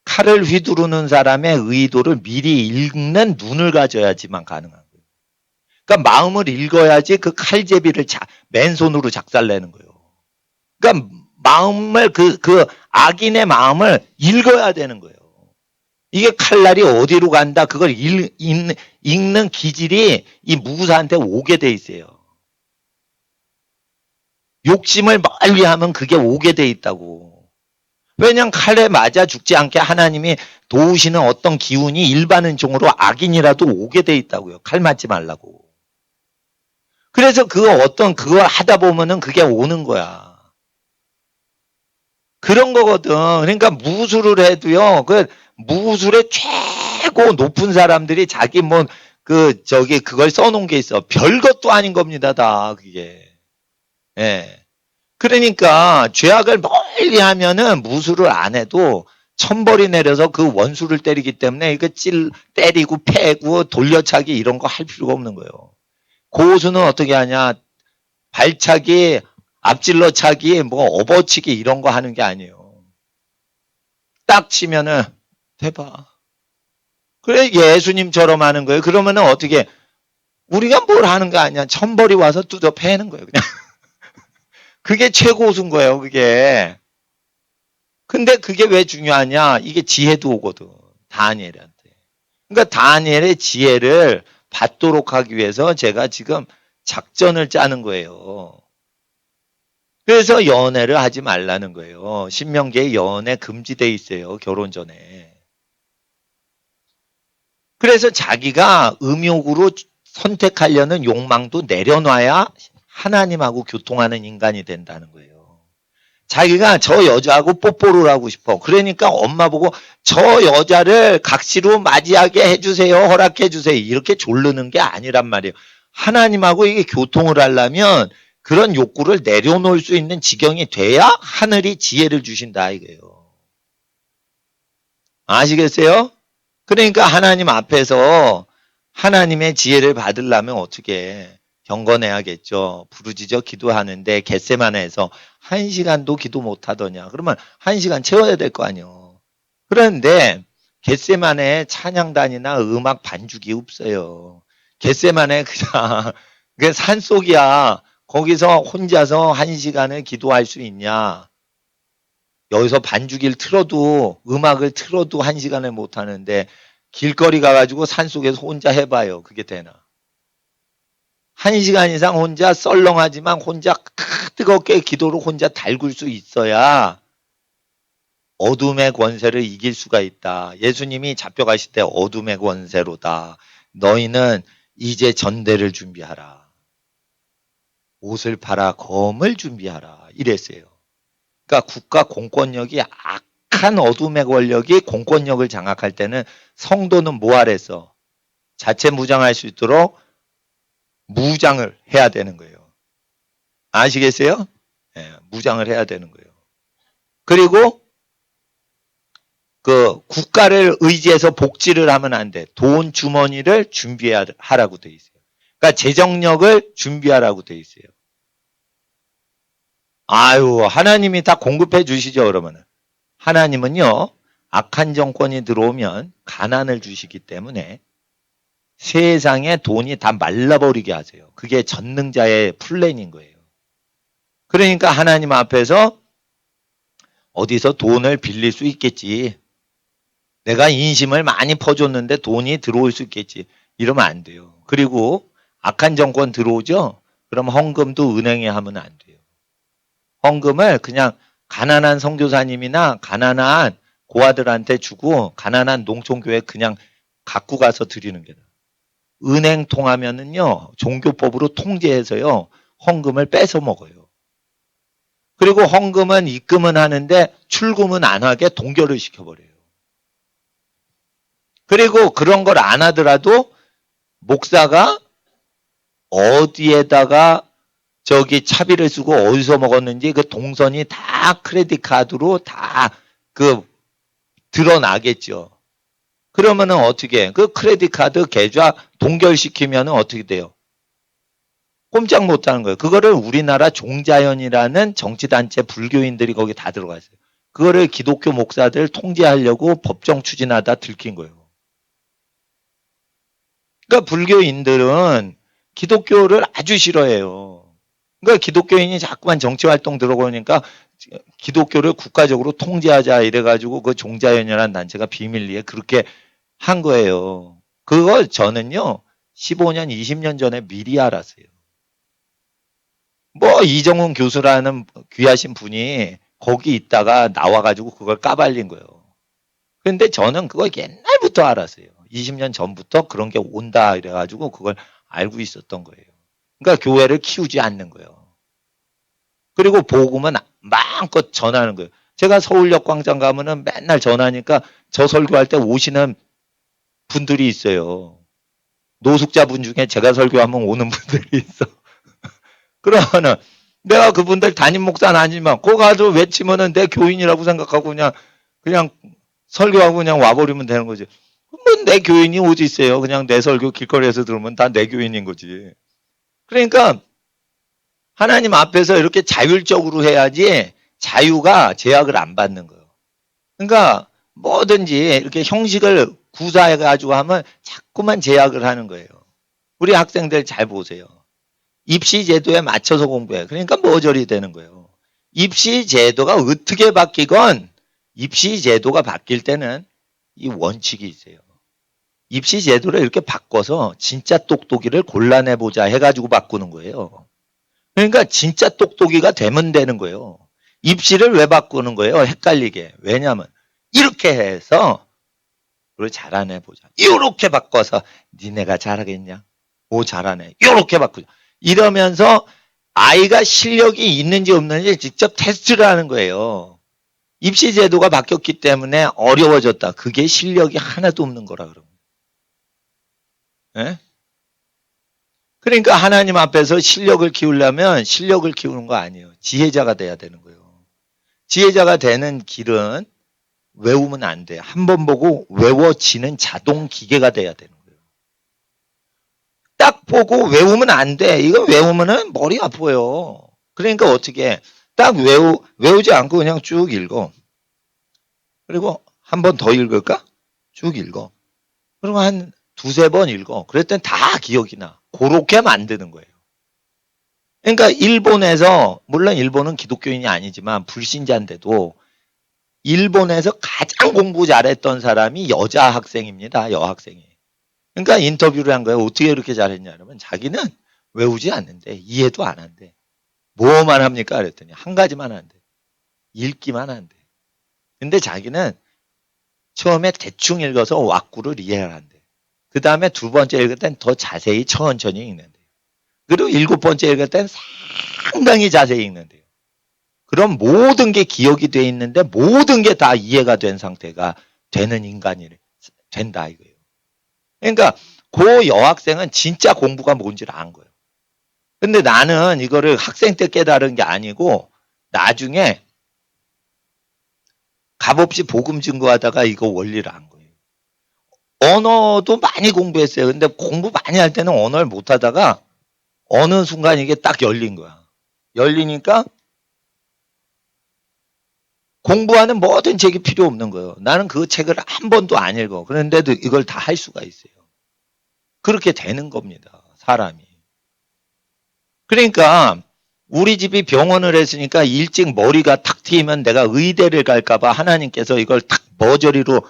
칼을 휘두르는 사람의 의도를 미리 읽는 눈을 가져야지만 가능한 거예요. 그러니까 마음을 읽어야지 그 칼제비를 맨손으로 작살내는 거예요. 그러니까 마음을 그 악인의 마음을 읽어야 되는 거예요. 이게 칼날이 어디로 간다. 그걸 읽는 기질이 이 무사한테 오게 돼 있어요. 욕심을 멀리 하면 그게 오게 돼 있다고. 왜냐면 칼에 맞아 죽지 않게 하나님이 도우시는 어떤 기운이 일반 은총으로 악인이라도 오게 돼 있다고요. 칼 맞지 말라고. 그래서 그걸 하다 보면은 그게 오는 거야. 그런 거거든. 그러니까 무술을 해도요, 무술의 최고 높은 사람들이 자기 그걸 써놓은 게 있어. 별것도 아닌 겁니다, 다, 그게. 예. 그러니까, 죄악을 멀리 하면은 무술을 안 해도 천벌이 내려서 그 원수를 때리기 때문에 이거 때리고 패고 돌려차기 이런 거 할 필요가 없는 거예요. 고수는 어떻게 하냐. 발차기, 앞질러 차기, 업어치기 이런 거 하는 게 아니에요. 딱 치면은 대박. 그래 예수님처럼 하는 거예요. 그러면은 어떻게 우리가 뭘 하는 거 아니야. 천벌이 와서 뜯어 패는 거예요. 그냥. 그게 최고수인 거예요. 그게. 근데 그게 왜 중요하냐. 이게 지혜도 오거든. 다니엘한테. 그러니까 다니엘의 지혜를 받도록 하기 위해서 제가 지금 작전을 짜는 거예요. 그래서 연애를 하지 말라는 거예요. 신명기에 연애 금지돼 있어요. 결혼 전에. 그래서 자기가 음욕으로 선택하려는 욕망도 내려놔야 하나님하고 교통하는 인간이 된다는 거예요. 자기가 저 여자하고 뽀뽀를 하고 싶어. 그러니까 엄마 보고 저 여자를 각시로 맞이하게 해주세요. 허락해 주세요. 이렇게 조르는 게 아니란 말이에요. 하나님하고 이게 교통을 하려면 그런 욕구를 내려놓을 수 있는 지경이 돼야 하늘이 지혜를 주신다 이거예요. 아시겠어요? 그러니까 하나님 앞에서 하나님의 지혜를 받으려면 어떻게 경건해야겠죠. 부르짖어 기도하는데 겟세마네에서 1시간도 기도 못하더냐. 그러면 1시간 채워야 될 거 아니에요. 그런데 겟세마네에 찬양단이나 음악 반죽이 없어요. 겟세마네 그냥 그 산속이야. 거기서 혼자서 1시간을 기도할 수 있냐. 여기서 반주기를 틀어도 음악을 틀어도 1시간을 못 하는데 길거리 가가지고 산속에서 혼자 해봐요. 그게 되나. 1시간 이상 혼자 썰렁하지만 혼자 뜨겁게 기도를 혼자 달굴 수 있어야 어둠의 권세를 이길 수가 있다. 예수님이 잡혀가실 때 어둠의 권세로다. 너희는 이제 전대를 준비하라. 옷을 팔아 검을 준비하라. 이랬어요. 그러니까 국가 공권력이 악한 어둠의 권력이 공권력을 장악할 때는 성도는 뭐 하랬어? 자체 무장할 수 있도록 무장을 해야 되는 거예요. 아시겠어요? 네, 무장을 해야 되는 거예요. 그리고 그 국가를 의지해서 복지를 하면 안 돼. 돈 주머니를 준비하라고 돼 있어요. 그러니까 재정력을 준비하라고 돼 있어요. 아유, 하나님이 다 공급해 주시죠, 그러면은. 하나님은요, 악한 정권이 들어오면 가난을 주시기 때문에 세상에 돈이 다 말라버리게 하세요. 그게 전능자의 플랜인 거예요. 그러니까 하나님 앞에서 어디서 돈을 빌릴 수 있겠지. 내가 인심을 많이 퍼줬는데 돈이 들어올 수 있겠지. 이러면 안 돼요. 그리고 악한 정권 들어오죠? 그럼 헌금도 은행에 하면 안 돼요. 헌금을 그냥 가난한 선교사님이나 가난한 고아들한테 주고 가난한 농촌교회 그냥 갖고 가서 드리는 게 나아요. 은행 통하면은요, 종교법으로 통제해서요, 헌금을 뺏어 먹어요. 그리고 헌금은 입금은 하는데 출금은 안 하게 동결을 시켜버려요. 그리고 그런 걸 안 하더라도 목사가 어디에다가 저기 차비를 쓰고 어디서 먹었는지 그 동선이 다 크레딧 카드로 다 그 드러나겠죠. 그러면은 어떻게 그 크레딧 카드 계좌 동결시키면은 어떻게 돼요? 꼼짝 못하는 거예요. 그거를 우리나라 종자연이라는 정치단체 불교인들이 거기 다 들어가 있어요. 그거를 기독교 목사들 통제하려고 법정 추진하다 들킨 거예요. 그러니까 불교인들은 기독교를 아주 싫어해요. 그러니까 기독교인이 자꾸만 정치활동 들어오니까 기독교를 국가적으로 통제하자 이래가지고 그 종자연연한 단체가 비밀리에 그렇게 한 거예요. 그걸 저는요 15년, 20년 전에 미리 알았어요. 뭐 이정훈 교수라는 귀하신 분이 거기 있다가 나와가지고 그걸 까발린 거예요. 근데 저는 그걸 옛날부터 알았어요. 20년 전부터 그런 게 온다 이래가지고 그걸 알고 있었던 거예요. 그러니까 교회를 키우지 않는 거예요. 그리고 복음은 마음껏 전하는 거예요. 제가 서울역 광장 가면은 맨날 전하니까 저 설교할 때 오시는 분들이 있어요. 노숙자분 중에 제가 설교하면 오는 분들이 있어. 그러면은 내가 그분들 담임 목사는 아니지만 거기 가서 외치면은 내 교인이라고 생각하고 그냥 설교하고 그냥 와버리면 되는 거지. 뭐 내 교인이 어디 있어요. 그냥 내 설교 길거리에서 들으면 다 내 교인인 거지. 그러니까 하나님 앞에서 이렇게 자율적으로 해야지 자유가 제약을 안 받는 거예요. 그러니까 뭐든지 이렇게 형식을 구사해가지고 하면 자꾸만 제약을 하는 거예요. 우리 학생들 잘 보세요. 입시 제도에 맞춰서 공부해. 그러니까 모절이 되는 거예요. 입시 제도가 어떻게 바뀌건 입시 제도가 바뀔 때는 이 원칙이 있어요. 입시 제도를 이렇게 바꿔서 진짜 똑똑이를 골라내보자 해가지고 바꾸는 거예요. 그러니까 진짜 똑똑이가 되면 되는 거예요. 입시를 왜 바꾸는 거예요? 헷갈리게. 왜냐하면 이렇게 해서 그걸 잘해내보자. 이렇게 바꿔서 니네가 잘하겠냐? 오 잘하네. 이렇게 바꾸자. 이러면서 아이가 실력이 있는지 없는지 직접 테스트를 하는 거예요. 입시 제도가 바뀌었기 때문에 어려워졌다. 그게 실력이 하나도 없는 거라 그러면. 예? 그러니까 하나님 앞에서 실력을 키우려면 실력을 키우는 거 아니에요. 지혜자가 돼야 되는 거예요. 지혜자가 되는 길은 외우면 안 돼. 한 번 보고 외워지는 자동 기계가 돼야 되는 거예요. 딱 보고 외우면 안 돼. 이거 외우면은 머리 아파요. 그러니까 어떻게 딱 외우지 않고 그냥 쭉 읽어. 그리고 한 번 더 읽을까? 쭉 읽어. 그리고 한 두세 번 읽어. 그랬더니 다 기억이 나. 그렇게 만드는 거예요. 그러니까 일본에서 물론 일본은 기독교인이 아니지만 불신자인데도 일본에서 가장 공부 잘했던 사람이 여자 학생입니다. 여학생이. 그러니까 인터뷰를 한 거예요. 어떻게 그렇게 잘했냐 그러면 자기는 외우지 않는데 이해도 안 한대. 뭐만 합니까? 그랬더니 한 가지만 한대. 읽기만 한대. 근데 자기는 처음에 대충 읽어서 왁구를 이해를 한대. 그 다음에 두 번째 읽을 땐 더 자세히 천천히 읽는데. 그리고 일곱 번째 읽을 땐 상당히 자세히 읽는데요. 그럼 모든 게 기억이 돼 있는데 모든 게 다 이해가 된 상태가 되는 인간이 된다 이거예요. 그러니까 그 여학생은 진짜 공부가 뭔지를 안 거예요. 근데 나는 이거를 학생 때 깨달은 게 아니고 나중에 값없이 복음 증거하다가 이거 원리를 안 거예요. 언어도 많이 공부했어요. 근데 공부 많이 할 때는 언어를 못 하다가 어느 순간 이게 딱 열린 거야. 열리니까 공부하는 모든 책이 필요 없는 거예요. 나는 그 책을 한 번도 안 읽어. 그런데도 이걸 다 할 수가 있어요. 그렇게 되는 겁니다. 사람이. 그러니까 우리 집이 병원을 했으니까 일찍 머리가 탁 트이면 내가 의대를 갈까봐 하나님께서 이걸 탁 머저리로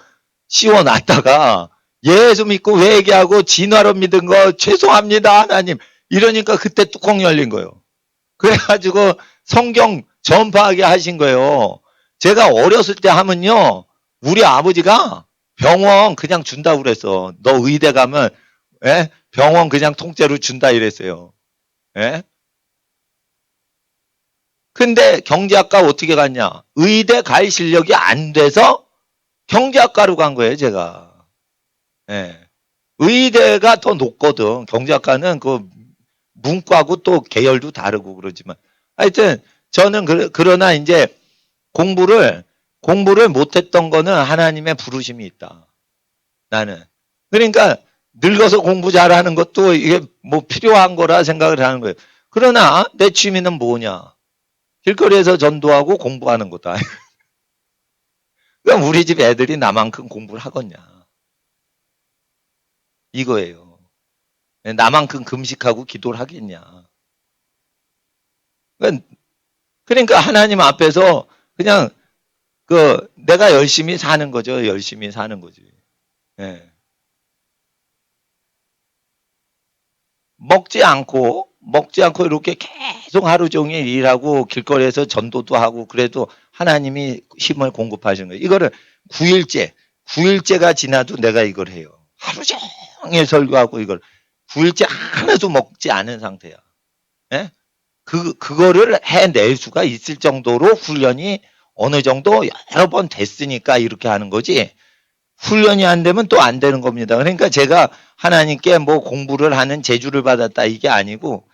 씌워놨다가 예수 믿고 회개하고 진화로 믿은 거 죄송합니다 하나님 이러니까 그때 뚜껑 열린 거예요. 그래가지고 성경 전파하게 하신 거예요. 제가 어렸을 때 하면요 우리 아버지가 병원 그냥 준다고 그랬어. 너 의대 가면 예? 병원 그냥 통째로 준다 이랬어요. 예? 근데 경제학과 어떻게 갔냐? 의대 갈 실력이 안 돼서 경제학과로 간 거예요, 제가. 예. 의대가 더 높거든. 경제학과는 그 문과고 또 계열도 다르고 그러지만. 하여튼 저는 그러나 이제 공부를 못했던 거는 하나님의 부르심이 있다. 나는. 그러니까 늙어서 공부 잘하는 것도 이게 뭐 필요한 거라 생각을 하는 거예요. 그러나 내 취미는 뭐냐? 길거리에서 전도하고 공부하는 거다. 그럼 우리 집 애들이 나만큼 공부를 하겠냐. 이거예요. 나만큼 금식하고 기도를 하겠냐. 그러니까 그러니까 하나님 앞에서 그냥 내가 열심히 사는 거죠. 열심히 사는 거지. 예. 먹지 않고 이렇게 계속 하루 종일 일하고 길거리에서 전도도 하고 그래도 하나님이 힘을 공급하시는 거예요. 이거를 9일째가 지나도 내가 이걸 해요. 하루 종일 설교하고 이걸 9일째 하나도 먹지 않은 상태야. 예? 그거를 해낼 수가 있을 정도로 훈련이 어느 정도 여러 번 됐으니까 이렇게 하는 거지. 훈련이 안 되면 또 안 되는 겁니다. 그러니까 제가 하나님께 뭐 공부를 하는 재주를 받았다 이게 아니고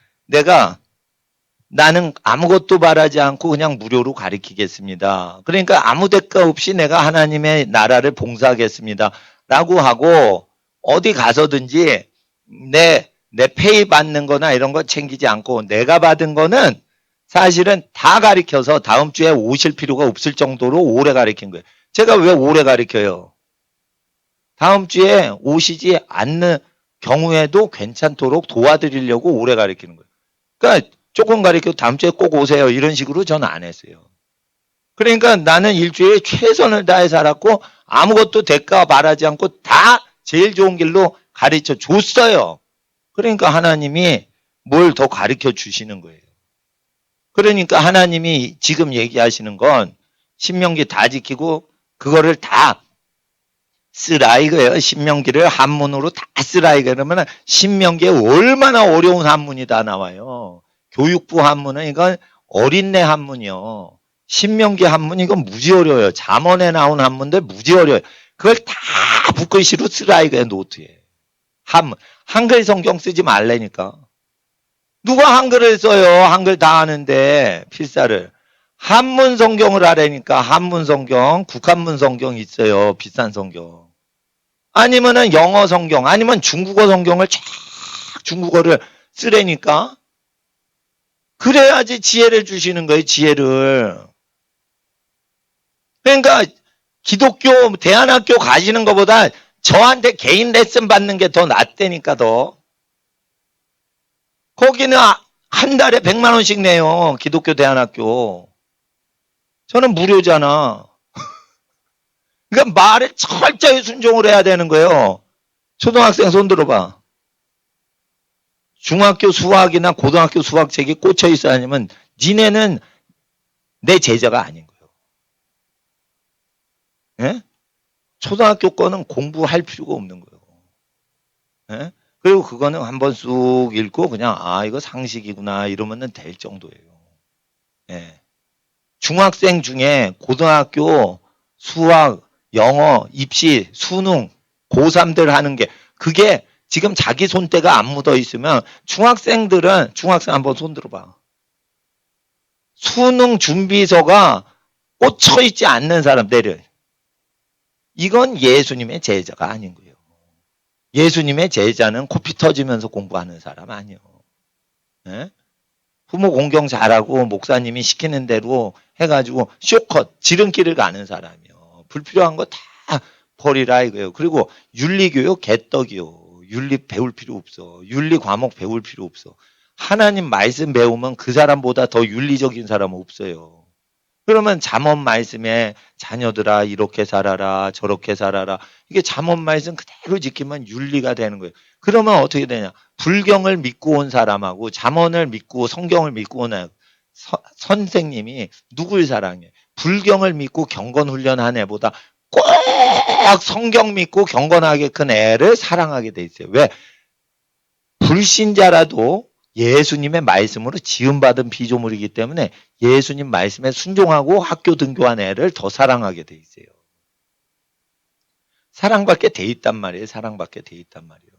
나는 아무것도 바라지 않고 그냥 무료로 가르치겠습니다. 그러니까 아무 대가 없이 내가 하나님의 나라를 봉사하겠습니다. 라고 하고 어디 가서든지 내 페이 받는 거나 이런 거 챙기지 않고 내가 받은 거는 사실은 다 가르쳐서 다음 주에 오실 필요가 없을 정도로 오래 가르친 거예요. 제가 왜 오래 가르쳐요? 다음 주에 오시지 않는 경우에도 괜찮도록 도와드리려고 오래 가르치는 거예요. 그러니까 조금 가르쳐 다음 주에 꼭 오세요. 이런 식으로 저는 안 했어요. 그러니까 나는 일주일에 최선을 다해 살았고 아무것도 대가 바라지 않고 다 제일 좋은 길로 가르쳐 줬어요. 그러니까 하나님이 뭘 더 가르쳐 주시는 거예요. 그러니까 하나님이 지금 얘기하시는 건 신명기 다 지키고 그거를 다 쓰라 이거예요. 신명기를 한문으로 다 쓰라 이거 그러면 신명기에 얼마나 어려운 한문이 다 나와요. 교육부 한문은 이건 어린애 한문이요. 신명기 한문 이건 무지 어려워요. 잠언에 나온 한문들 무지 어려워요. 그걸 다 붓글씨로 쓰라 이거예요. 노트에. 한문. 한글 성경 쓰지 말라니까. 누가 한글을 써요. 한글 다 아는데 필사를. 한문 성경을 하라니까. 한문 성경, 국한문 성경 있어요. 비싼 성경. 아니면은 영어 성경, 아니면 중국어 성경을 쫙 중국어를 쓰라니까. 그래야지 지혜를 주시는 거예요. 지혜를. 그러니까 기독교 대안학교 가시는 것보다 저한테 개인 레슨 받는 게 더 낫다니까 더. 거기는 한 달에 100만 원씩 내요. 기독교 대안학교. 저는 무료잖아. 그러니까 말에 철저히 순종을 해야 되는 거예요. 초등학생 손 들어봐. 중학교 수학이나 고등학교 수학책이 꽂혀 있어야 하냐면 니네는 내 제자가 아닌 거예요. 예? 초등학교 거는 공부할 필요가 없는 거예요. 예? 그리고 그거는 한번 쑥 읽고 그냥 이거 상식이구나 이러면 될 정도예요. 예. 중학생 중에 고등학교 수학, 영어, 입시, 수능, 고3들 하는 게 그게 지금 자기 손때가 안 묻어 있으면 중학생 한번 손 들어봐. 수능 준비서가 꽂혀 있지 않는 사람들 이건 예수님의 제자가 아닌 거예요. 예수님의 제자는 코피 터지면서 공부하는 사람 아니에요. 예? 부모 공경 잘하고 목사님이 시키는 대로 해가지고 쇼컷 지름길을 가는 사람이요. 불필요한 거 다 버리라 이거예요. 그리고 윤리교육 개떡이요. 윤리 배울 필요 없어. 윤리 과목 배울 필요 없어. 하나님 말씀 배우면 그 사람보다 더 윤리적인 사람은 없어요. 그러면 잠언 말씀에 자녀들아 이렇게 살아라 저렇게 살아라 이게 잠언 말씀 그대로 지키면 윤리가 되는 거예요. 그러면 어떻게 되냐? 불경을 믿고 온 사람하고 잠언을 믿고 성경을 믿고 온 선생님이 누굴 사랑해? 불경을 믿고 경건 훈련한 애보다 꼭 성경 믿고 경건하게 큰 애를 사랑하게 돼 있어요. 왜? 불신자라도 예수님의 말씀으로 지음받은 피조물이기 때문에 예수님 말씀에 순종하고 학교 등교한 애를 더 사랑하게 돼 있어요. 사랑받게 돼 있단 말이에요. 사랑받게 돼 있단 말이에요.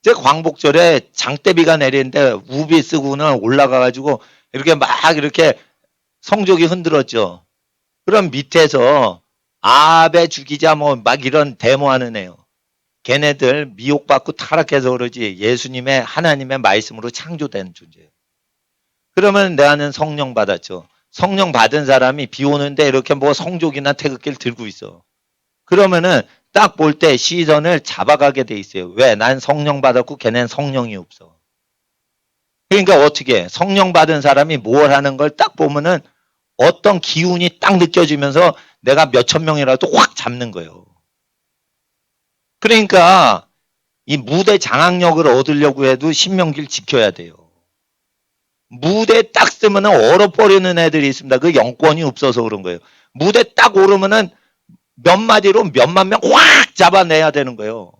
제 광복절에 장대비가 내리는데 우비 쓰고는 올라가가지고 이렇게 막 이렇게 성적이 흔들었죠. 그럼 밑에서 아베 죽이자 뭐 막 이런 데모하는 애요. 걔네들 미혹받고 타락해서 그러지 예수님의 하나님의 말씀으로 창조된 존재예요. 그러면 나는 성령 받았죠. 성령 받은 사람이 비 오는데 이렇게 뭐 성족이나 태극기를 들고 있어. 그러면은 딱 볼 때 시선을 잡아가게 돼 있어요. 왜? 난 성령 받았고 걔네는 성령이 없어. 그러니까 어떻게 성령 받은 사람이 뭘 하는 걸 딱 보면은 어떤 기운이 딱 느껴지면서 내가 몇천 명이라도 확 잡는 거예요. 그러니까 이 무대 장악력을 얻으려고 해도 신명기를 지켜야 돼요. 무대 딱 쓰면 얼어버리는 애들이 있습니다. 그 영권이 없어서 그런 거예요. 무대 딱 오르면은 몇 마디로 몇만 명 확 잡아내야 되는 거예요.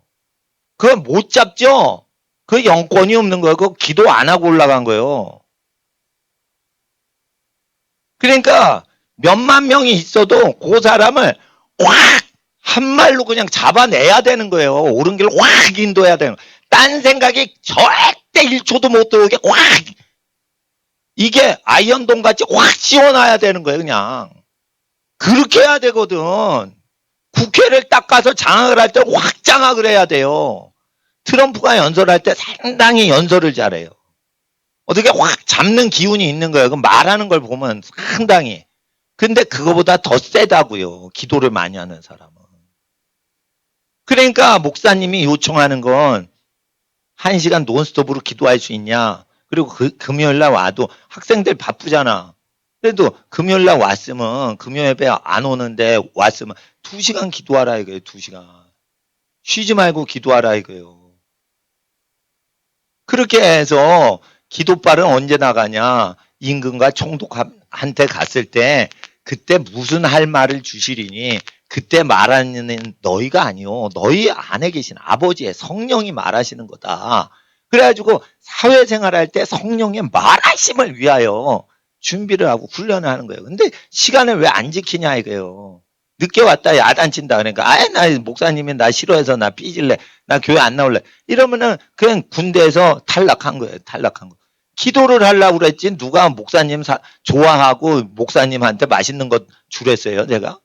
그걸 못 잡죠? 그 영권이 없는 거예요. 그거 기도 안 하고 올라간 거예요. 그러니까 몇만 명이 있어도 그 사람을 확 한 말로 그냥 잡아내야 되는 거예요. 옳은 길을 확 인도해야 되는 거예요. 딴 생각이 절대 1초도 못 들어오게 확 이게 아이언돔 같이 확 씌워놔야 되는 거예요. 그냥 그렇게 해야 되거든. 국회를 딱 가서 장악을 할 때 확 장악을 해야 돼요. 트럼프가 연설할 때 상당히 연설을 잘해요. 어떻게 확 잡는 기운이 있는 거예요. 그 말하는 걸 보면 상당히. 근데 그거보다 더 세다고요. 기도를 많이 하는 사람은. 그러니까 목사님이 요청하는 건 1시간 논스톱으로 기도할 수 있냐. 그리고 금요일 날 와도 학생들 바쁘잖아. 그래도 금요일 날 왔으면 금요 예배 안 오는데 왔으면 2시간 기도하라 이거예요. 2시간. 쉬지 말고 기도하라 이거예요. 그렇게 해서 기도발은 언제 나가냐. 임금과 총독한테 갔을 때 그때 무슨 할 말을 주시리니 그때 말하는 너희가 아니요. 너희 안에 계신 아버지의 성령이 말하시는 거다. 그래가지고 사회생활할 때 성령의 말하심을 위하여 준비를 하고 훈련을 하는 거예요. 근데 시간을 왜 안 지키냐 이거예요. 늦게 왔다 야단친다 그러니까 나 목사님이 나 싫어해서 나 삐질래. 나 교회 안 나올래. 이러면은 그냥 군대에서 탈락한 거예요. 탈락한 거. 기도를 하려고 그랬지 누가 목사님 좋아하고 목사님한테 맛있는 것 주랬어요 내가?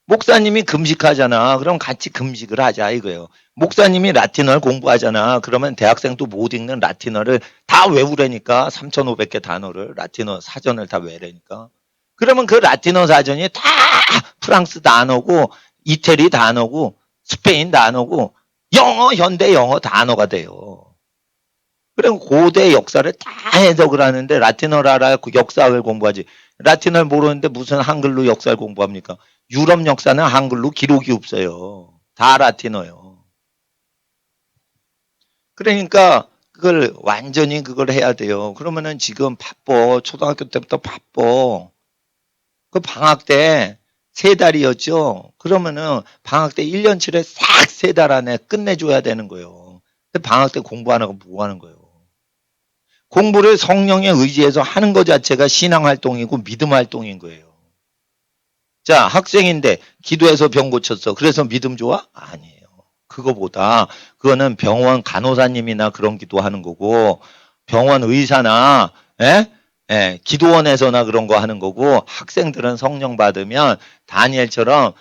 목사님이 금식하잖아. 그럼 같이 금식을 하자 이거예요. 목사님이 라틴어를 공부하잖아. 그러면 대학생도 못 읽는 라틴어를 다 외우라니까 3,500개 단어를 라틴어 사전을 다 외우라니까. 그러면 그 라틴어 사전이 다 프랑스 단어고 이태리 단어고 스페인 단어고 영어 현대 영어 단어가 돼요. 그럼 고대 역사를 다 해석을 하는데 라틴어를 알아야 그 역사를 공부하지. 라틴어를 모르는데 무슨 한글로 역사를 공부합니까? 유럽 역사는 한글로 기록이 없어요. 다 라틴어요. 그러니까 그걸 완전히 그걸 해야 돼요. 그러면은 지금 바빠. 초등학교 때부터 바빠. 그 방학 때 3달이었죠. 그러면은 방학 때 1년치를 싹 3달 안에 끝내줘야 되는 거예요. 방학 때 공부 안 하고 뭐 하는 거예요. 공부를 성령에 의지해서 하는 것 자체가 신앙활동이고 믿음 활동인 거예요. 자, 학생인데 기도해서 병 고쳤어. 그래서 믿음 좋아? 아니에요. 그거보다 그거는 병원 간호사님이나 그런 기도하는 거고 병원 의사나 기도원에서나 그런 거 하는 거고 학생들은 성령 받으면 다니엘처럼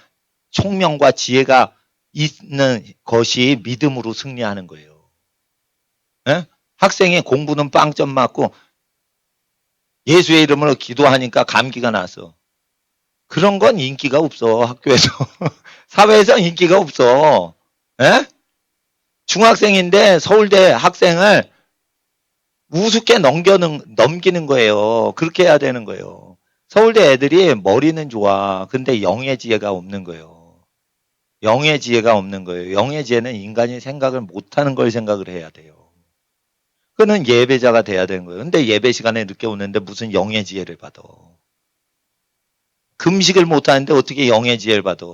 총명과 지혜가 있는 것이 믿음으로 승리하는 거예요. 학생이 공부는 빵점 맞고 예수의 이름으로 기도하니까 감기가 나서 그런 건 인기가 없어 학교에서. 사회에서 인기가 없어. 중학생인데 서울대 학생을 우습게 넘기는 거예요. 그렇게 해야 되는 거예요. 서울대 애들이 머리는 좋아. 근데 영의 지혜가 없는 거예요. 영의 지혜가 없는 거예요. 영의 지혜는 인간이 생각을 못하는 걸 생각을 해야 돼요. 그는 예배자가 돼야 되는 거예요. 근데 예배 시간에 늦게 오는데 무슨 영의 지혜를 받아. 금식을 못하는데 어떻게 영의 지혜를 받아.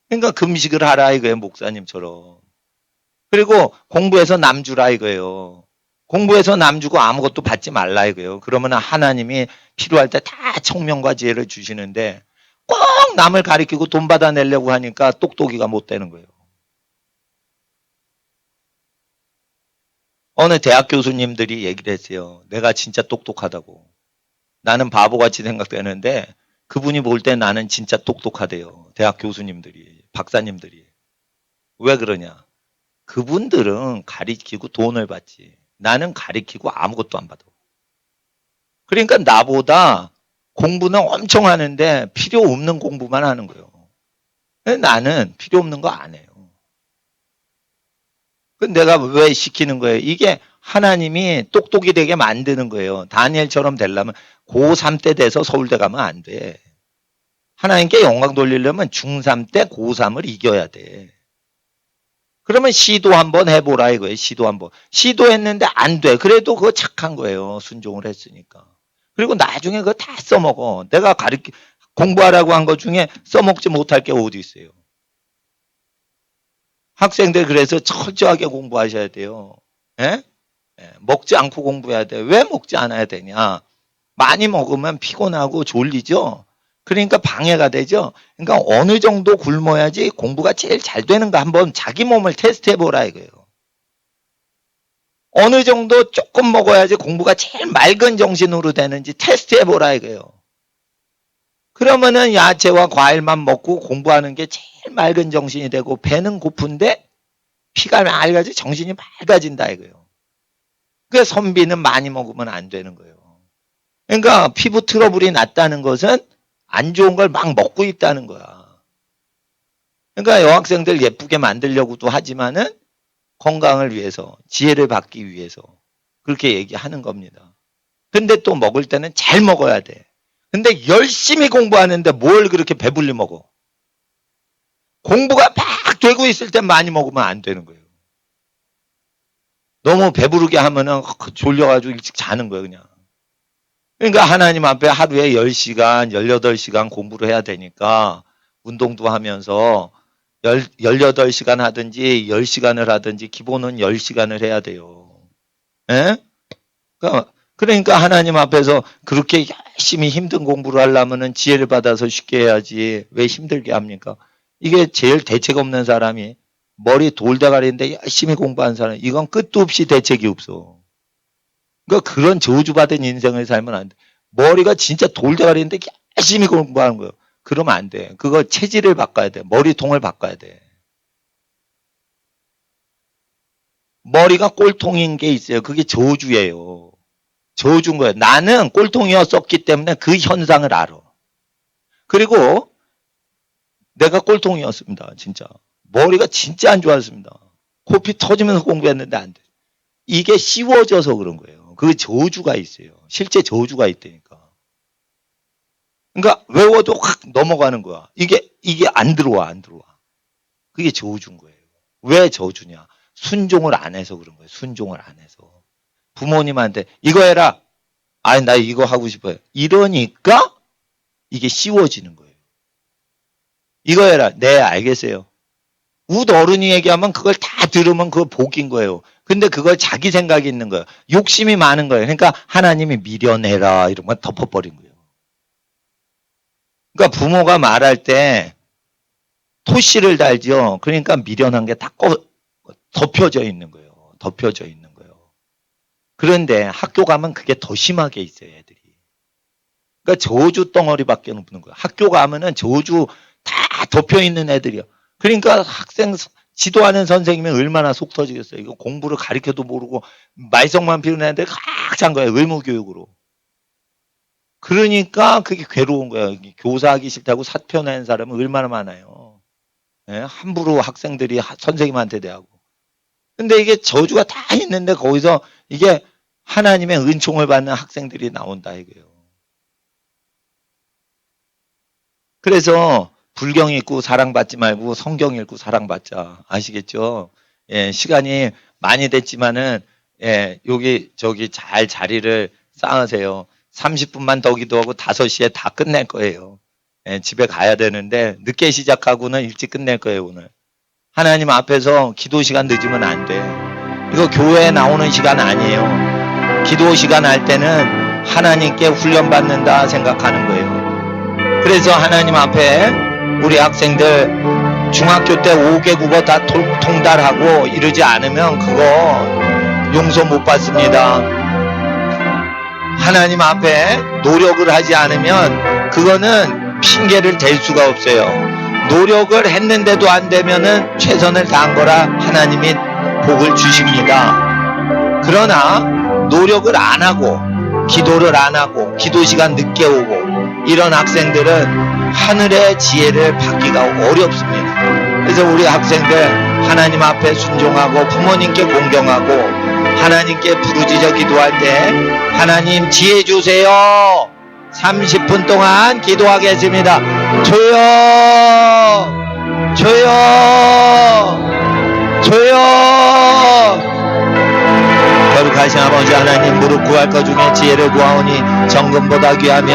그러니까 금식을 하라 이거예요. 목사님처럼. 그리고 공부해서 남 주라 이거예요. 공부해서 남 주고 아무것도 받지 말라 이거예요. 그러면 하나님이 필요할 때 다 청명과 지혜를 주시는데 꼭 남을 가리키고 돈 받아내려고 하니까 똑똑이가 못 되는 거예요. 어느 대학 교수님들이 얘기를 했어요. 내가 진짜 똑똑하다고. 나는 바보같이 생각되는데 그분이 볼 때 나는 진짜 똑똑하대요. 대학 교수님들이, 박사님들이. 왜 그러냐? 그분들은 가리키고 돈을 받지. 나는 가리키고 아무것도 안 받아. 그러니까 나보다 공부는 엄청 하는데 필요 없는 공부만 하는 거예요. 나는 필요 없는 거 안 해요. 그 내가 왜 시키는 거예요? 이게 하나님이 똑똑이 되게 만드는 거예요. 다니엘처럼 되려면 고3 때 돼서 서울대 가면 안 돼. 하나님께 영광 돌리려면 중3 때 고3을 이겨야 돼. 그러면 시도 한번 해보라 이거예요. 시도 한번. 시도했는데 안 돼. 그래도 그거 착한 거예요. 순종을 했으니까. 그리고 나중에 그거 다 써먹어. 내가 공부하라고 한 것 중에 써먹지 못할 게 어디 있어요. 학생들 그래서 철저하게 공부하셔야 돼요. 예? 먹지 않고 공부해야 돼. 왜 먹지 않아야 되냐? 많이 먹으면 피곤하고 졸리죠. 그러니까 방해가 되죠. 그러니까 어느 정도 굶어야지 공부가 제일 잘 되는가 한번 자기 몸을 테스트해보라 이거예요. 어느 정도 조금 먹어야지 공부가 제일 맑은 정신으로 되는지 테스트해보라 이거예요. 그러면은 야채와 과일만 먹고 공부하는 게 제일 맑은 정신이 되고 배는 고픈데 피가 맑아지 정신이 맑아진다 이거예요. 그 선비는 많이 먹으면 안 되는 거예요. 그러니까 피부 트러블이 났다는 것은 안 좋은 걸 막 먹고 있다는 거야. 그러니까 여학생들 예쁘게 만들려고도 하지만은 건강을 위해서, 지혜를 받기 위해서 그렇게 얘기하는 겁니다. 근데 또 먹을 때는 잘 먹어야 돼. 근데 열심히 공부하는데 뭘 그렇게 배불리 먹어? 공부가 막 되고 있을 때 많이 먹으면 안 되는 거예요. 너무 배부르게 하면은 졸려가지고 일찍 자는 거예요, 그냥. 그러니까 하나님 앞에 하루에 10시간, 18시간 공부를 해야 되니까 운동도 하면서 18시간 하든지 10시간을 하든지 기본은 10시간을 해야 돼요. 예? 그러니까 하나님 앞에서 그렇게 열심히 힘든 공부를 하려면은 지혜를 받아서 쉽게 해야지 왜 힘들게 합니까? 이게 제일 대책 없는 사람이 머리 돌대가리인데 열심히 공부한 사람 이건 끝도 없이 대책이 없어. 그러니까 그런 저주받은 인생을 살면 안 돼. 머리가 진짜 돌대가리인데 열심히 공부하는 거예요. 그러면 안 돼. 그거 체질을 바꿔야 돼. 머리통을 바꿔야 돼. 머리가 꼴통인 게 있어요. 그게 저주예요. 저주인 거예요. 나는 꼴통이었었기 때문에 그 현상을 알아. 그리고 내가 꼴통이었습니다. 진짜. 머리가 진짜 안 좋았습니다. 코피 터지면서 공부했는데 안 돼. 이게 씌워져서 그런 거예요. 그 저주가 있어요. 실제 저주가 있다니까. 그러니까 외워도 확 넘어가는 거야. 이게 안 들어와. 그게 저주인 거예요. 왜 저주냐? 순종을 안 해서 그런 거예요. 순종을 안 해서. 부모님한테 이거 해라. 아니 나 이거 하고 싶어요. 이러니까 이게 씌워지는 거예요. 이거 해라. 네 알겠어요. 웃 어른이 얘기하면 그걸 다 들으면 그거 복인 거예요. 근데 그걸 자기 생각이 있는 거예요. 욕심이 많은 거예요. 그러니까 하나님이 미련해라 이런 건 덮어버린 거예요. 그러니까 부모가 말할 때 토시를 달죠. 그러니까 미련한 게 다 덮여져 있는 거예요. 덮여져 있는 거예요. 그런데 학교 가면 그게 더 심하게 있어요, 애들이. 그러니까 저주 덩어리밖에 없는 거예요. 학교 가면은 저주 다 덮여 있는 애들이요. 그러니까 학생 지도하는 선생님이 얼마나 속 터지겠어요. 이거 공부를 가르쳐도 모르고 말썽만 피우는 애들 꽉 찬 거예요. 의무교육으로. 그러니까 그게 괴로운 거예요. 교사하기 싫다고 사표 낸 사람은 얼마나 많아요. 예? 함부로 학생들이 선생님한테 대하고. 근데 이게 저주가 다 있는데 거기서 이게 하나님의 은총을 받는 학생들이 나온다 이거예요. 그래서 불경 읽고 사랑받지 말고 성경 읽고 사랑받자. 아시겠죠? 예, 시간이 많이 됐지만은 예, 여기 저기 잘 자리를 쌓으세요. 30분만 더 기도하고 5시에 다 끝낼 거예요. 예, 집에 가야 되는데 늦게 시작하고는 일찍 끝낼 거예요, 오늘. 하나님 앞에서 기도 시간 늦으면 안 돼. 이거 교회에 나오는 시간 아니에요. 기도 시간 할 때는 하나님께 훈련받는다 생각하는 거예요. 그래서 하나님 앞에 우리 학생들 중학교 때 5개 국어 다 통달하고 이러지 않으면 그거 용서 못 받습니다. 하나님 앞에 노력을 하지 않으면 그거는 핑계를 댈 수가 없어요. 노력을 했는데도 안 되면은 최선을 다한 거라 하나님이 복을 주십니다. 그러나 노력을 안 하고 기도를 안 하고 기도 시간 늦게 오고 이런 학생들은 하늘의 지혜를 받기가 어렵습니다. 그래서 우리 학생들 하나님 앞에 순종하고 부모님께 공경하고 하나님께 부르짖어 기도할 때 하나님 지혜 주세요. 30분 동안 기도하겠습니다. 주여, 주여, 주여. 거룩하신 아버지 하나님, 무릎 구할 것 중에 지혜를 구하오니 정금보다 귀하며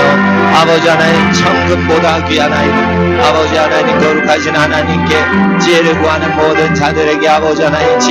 아버지 하나님 천금보다 귀하나이다. 아버지 하나님, 거룩하신 하나님께 지혜를 구하는 모든 자들에게 아버지 하나님